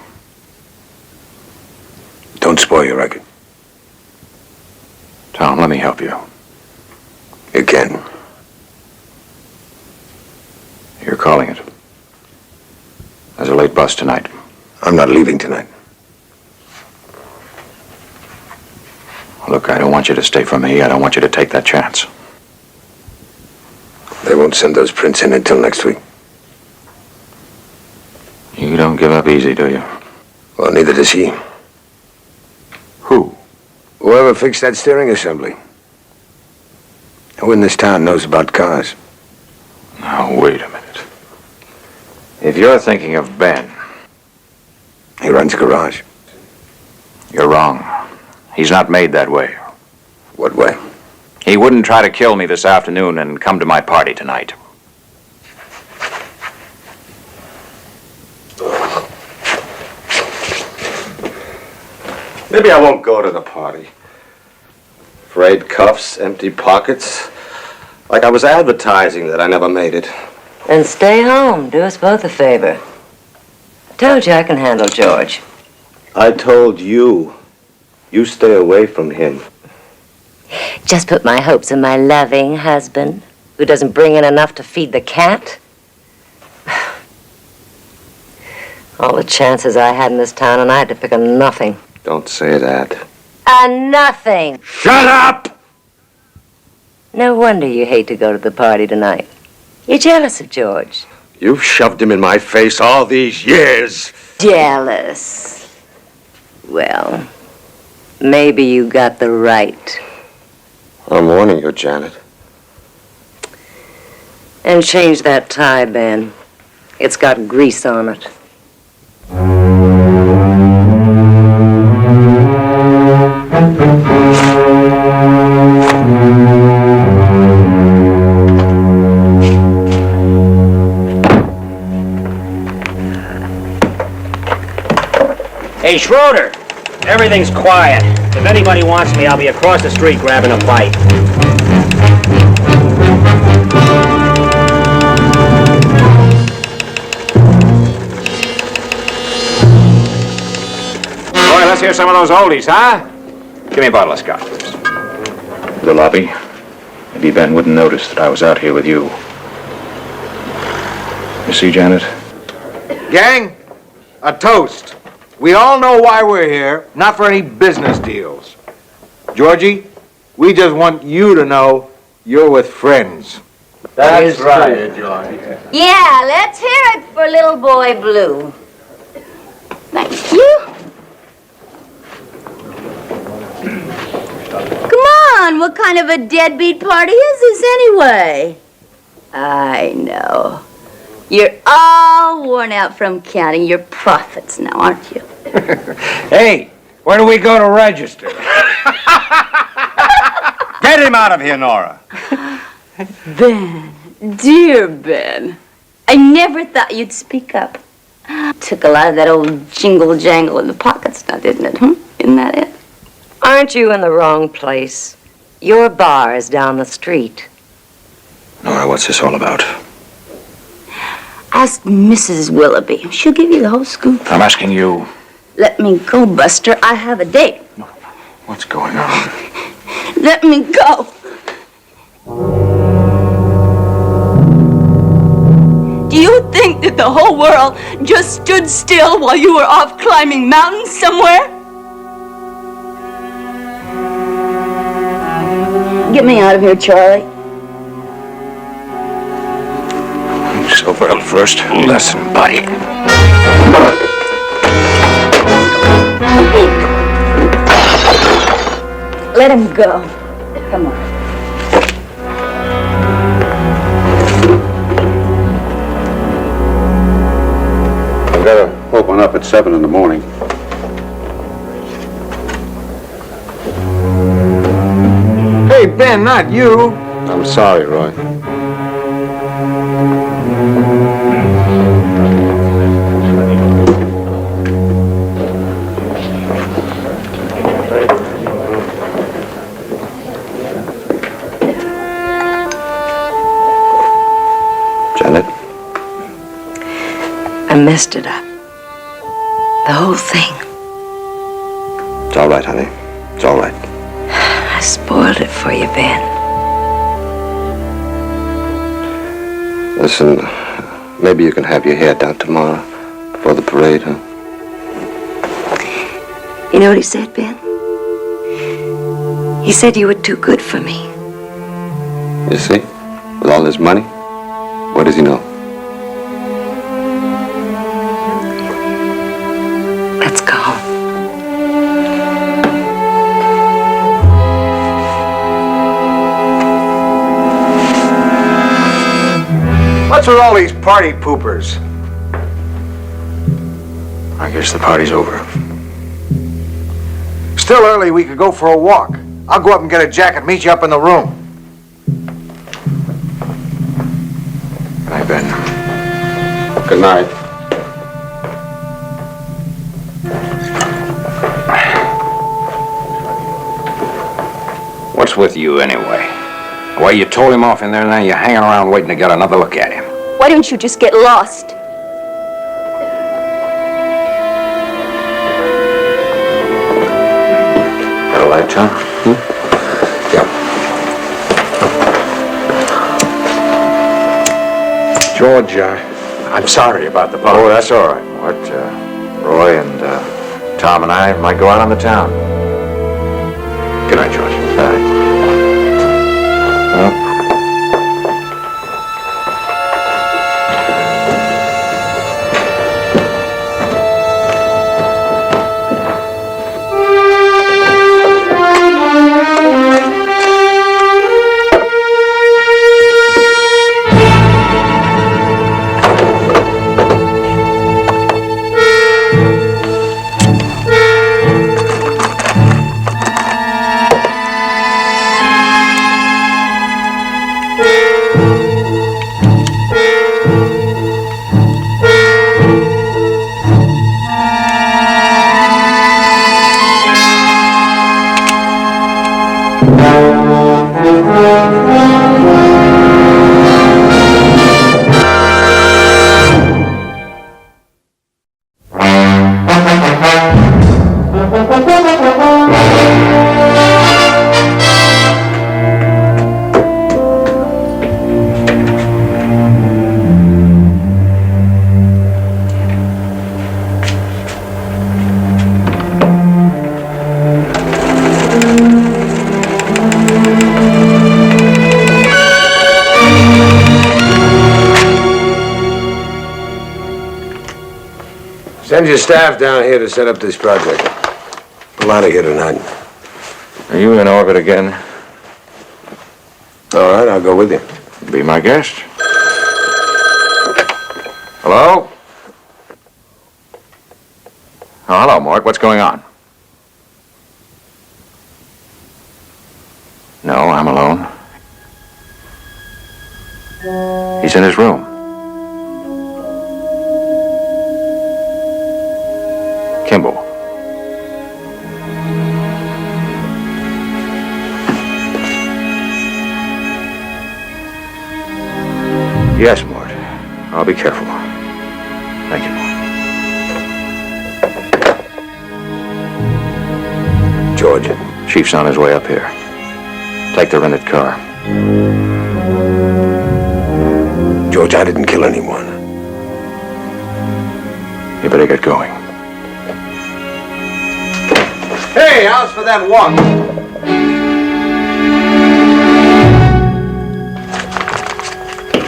Don't spoil your record. Tom, let me help you. You can. You're calling it. There's a late bus tonight. I'm not leaving tonight. Look, I don't want you to stay for me. I don't want you to take that chance. They won't send those prints in until next week. You don't give up easy, do you? Well, neither does he. Who? Whoever fixed that steering assembly. Who in this town knows about cars? Now, wait a minute. If you're thinking of Ben... He runs a garage. You're wrong. He's not made that way. What way? He wouldn't try to kill me this afternoon and come to my party tonight. Maybe I won't go to the party. Frayed cuffs, empty pockets. Like I was advertising that I never made it. Then stay home. Do us both a favor. I told you I can handle George. I told you. You stay away from him. Just put my hopes in my loving husband, who doesn't bring in enough to feed the cat. All the chances I had in this town, and I had to pick a nothing. Don't say that. A nothing. Shut up! No wonder you hate to go to the party tonight. You're jealous of George. You've shoved him in my face all these years. Jealous. Well, maybe you got the right. I'm warning you, Janet. And change that tie, Ben. It's got grease on it. Hey, Schroeder, everything's quiet. If anybody wants me, I'll be across the street grabbing a bite. Let's hear some of those oldies, huh? Give me a bottle of scotch, please. The lobby. Maybe Ben wouldn't notice that I was out here with you. You see, Janet? Gang, a toast. We all know why we're here, not for any business deals. Georgie, we just want you to know you're with friends. That's right, Georgie. Yeah, let's hear it for little boy Blue. Thank you. Come on, what kind of a deadbeat party is this anyway? I know. You're all worn out from counting your profits now, aren't you? Hey, where do we go to register? Get him out of here, Nora. Ben, dear Ben, I never thought you'd speak up. Took a lot of that old jingle jangle in the pockets now, didn't it? Isn't that it? Aren't you in the wrong place? Your bar is down the street. Nora, what's this all about? Ask Mrs. Willoughby. She'll give you the whole scoop. I'm asking you. Let me go, Buster. I have a date. What's going on? Let me go. Do you think that the whole world just stood still while you were off climbing mountains somewhere? Get me out of here, Charlie. So well, first lesson, buddy. Let him go. Come on. I've got to open up at 7 in the morning. Hey, Ben, not you. I'm sorry, Roy. Janet? I messed it up. The whole thing. It's all right, honey. It's all right. I spoiled it for you, Ben. Listen, maybe you can have your hair done tomorrow before the parade, huh? You know what he said, Ben? He said you were too good for me. You see? With all his money, what does he know? Let's go home. What's with all these party poopers? I guess the party's over. Still early, we could go for a walk. I'll go up and get a jacket, meet you up in the room. Good night, Ben. Good night. What's with you, anyway? Why, you told him off in there, and now you're hanging around waiting to get another look at him. Why don't you just get lost? Got a light, John? Yeah. George, I'm sorry about the party. Oh, that's all right. What, Roy and Tom and I might go out on the town. Good night, George. All right. Well, Send your staff down here to set up this project. We're out of here tonight. Are you in orbit again? All right, I'll go with you. Be my guest. Hello? Oh, hello, Mort. What's going on? No, I'm alone. He's in his room. Kimball. Yes, Mort. I'll be careful. Thank you. Georgia. Chief's on his way up here. Take the rented car. George, I didn't kill anyone. You better get going. Hey, how's for that walk?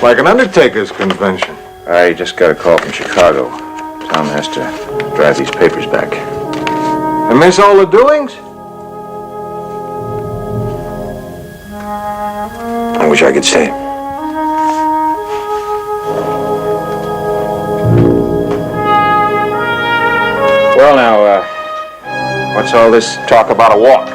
Like an undertaker's convention. I just got a call from Chicago. Tom has to drive these papers back. And miss all the doings? I wish I could stay. Well, now, what's all this talk about a walk?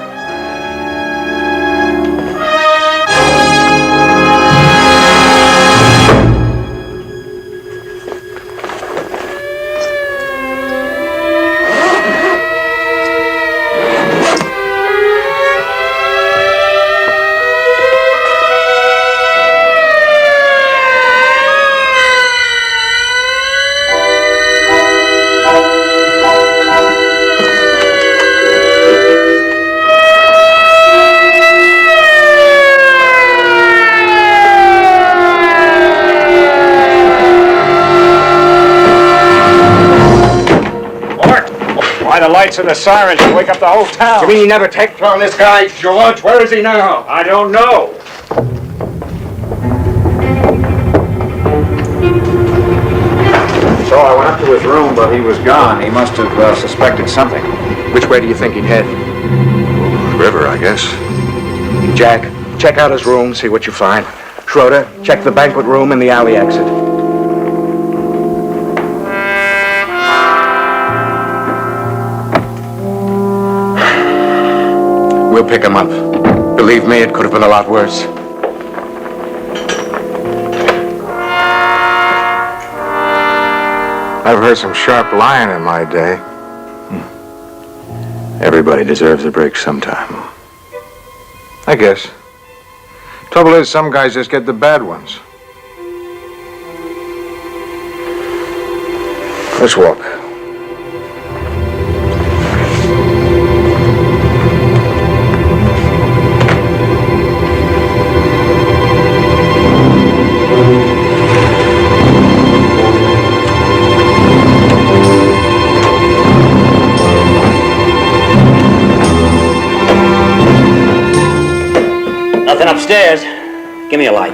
The lights and the sirens will wake up the whole town. You mean you never take on this guy, George? Where is he now? I don't know. So I went up to his room, but he was gone. He must have suspected something. Which way do you think he'd head? River, I guess. Jack, check out his room, see what you find. Schroeder, check the banquet room and the alley exit. We'll pick him up. Believe me, it could have been a lot worse. I've heard some sharp lying in my day. Everybody deserves a break sometime. I guess. Trouble is, some guys just get the bad ones. Let's walk. Nothing upstairs. Give me a light.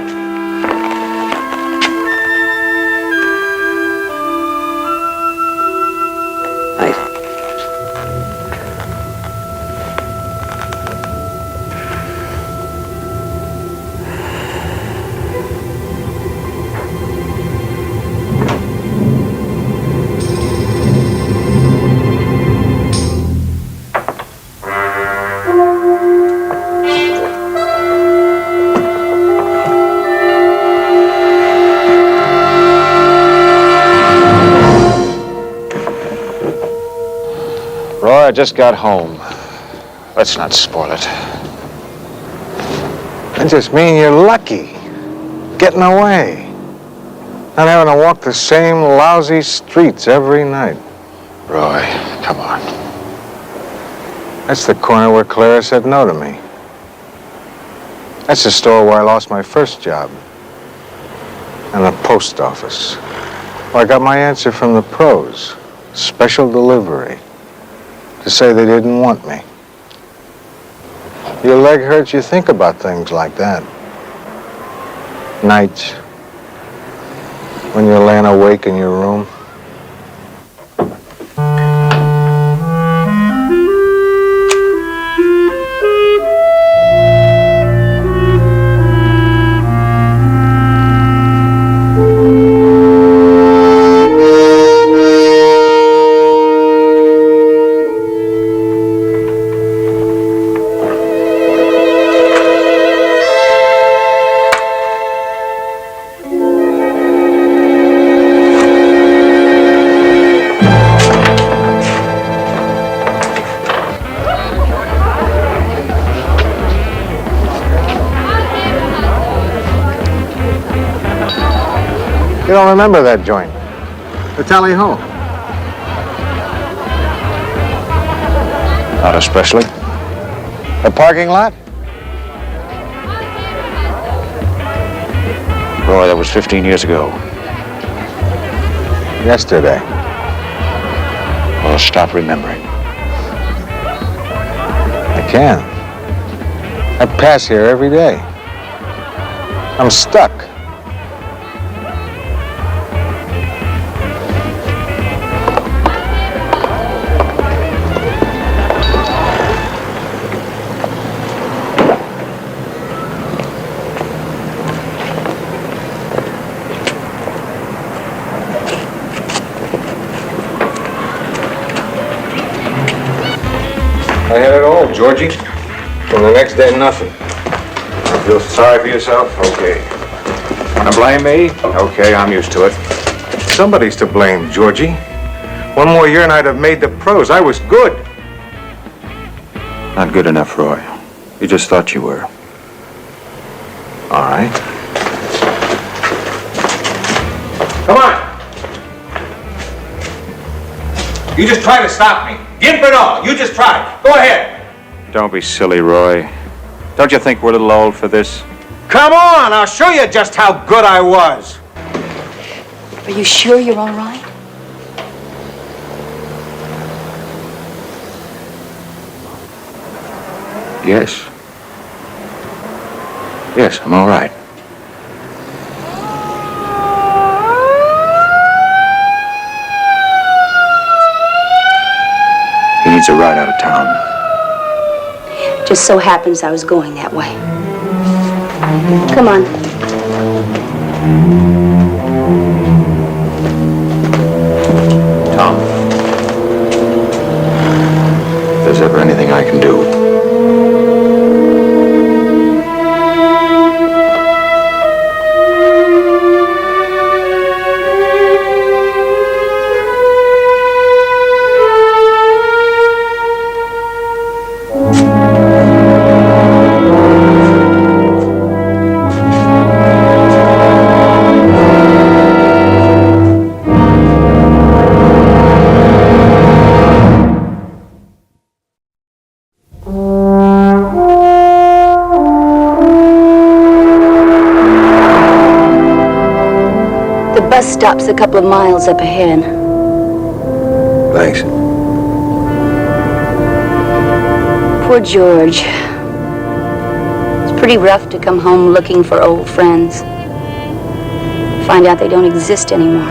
Nice. Roy, I just got home. Let's not spoil it. I just mean you're lucky. Getting away. Not having to walk the same lousy streets every night. Roy, come on. That's the corner where Clara said no to me. That's the store where I lost my first job. And the post office. Where I got my answer from the pros. Special delivery. To say they didn't want me. Your leg hurts, you think about things like that. Nights. When you're laying awake in your room. don't remember that joint? The Tally Ho. Not especially. The parking lot? Roy, that was 15 years ago. Yesterday. Well, stop remembering. I can. I pass here every day. I'm stuck. I had it all, Georgie. From the next day, nothing. You feel sorry for yourself? Okay. Want to blame me? Okay, I'm used to it. Somebody's to blame, Georgie. One more year and I'd have made the pros. I was good. Not good enough, Roy. You just thought you were. All right. Come on. You just try to stop me. Gimp and all. You just try. Go ahead. Don't be silly, Roy. Don't you think we're a little old for this? Come on. I'll show you just how good I was. Are you sure you're all right? Yes. Yes, I'm all right. He needs a ride out of town. Just so happens I was going that way. Come on. Tom, if there's ever anything I can do. The bus stops a couple of miles up ahead. Thanks. Poor George. It's pretty rough to come home looking for old friends. Find out they don't exist anymore.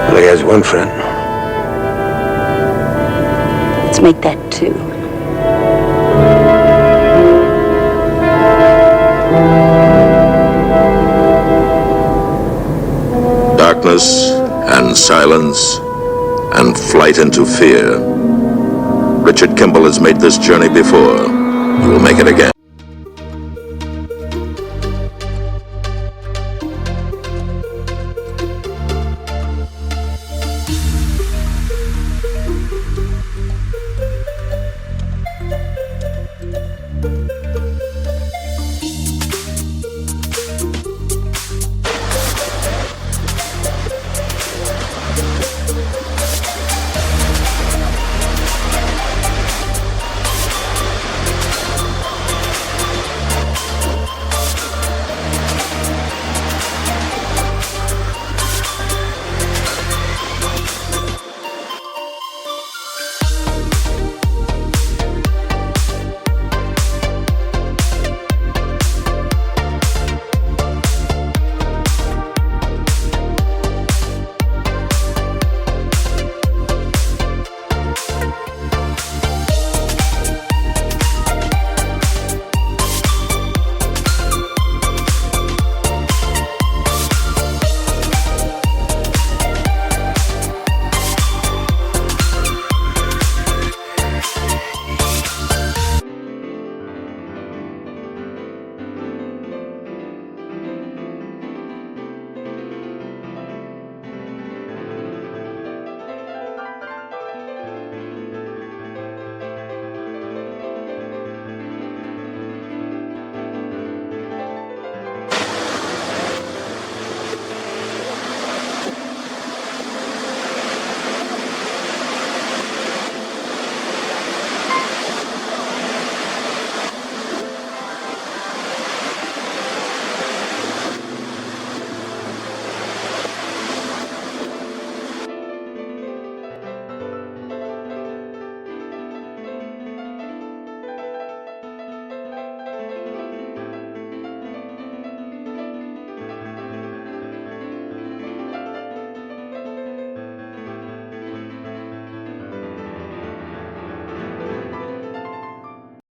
Well, he has one friend. Let's make that two. Darkness and silence and flight into fear. Richard Kimball has made this journey before. He will make it again.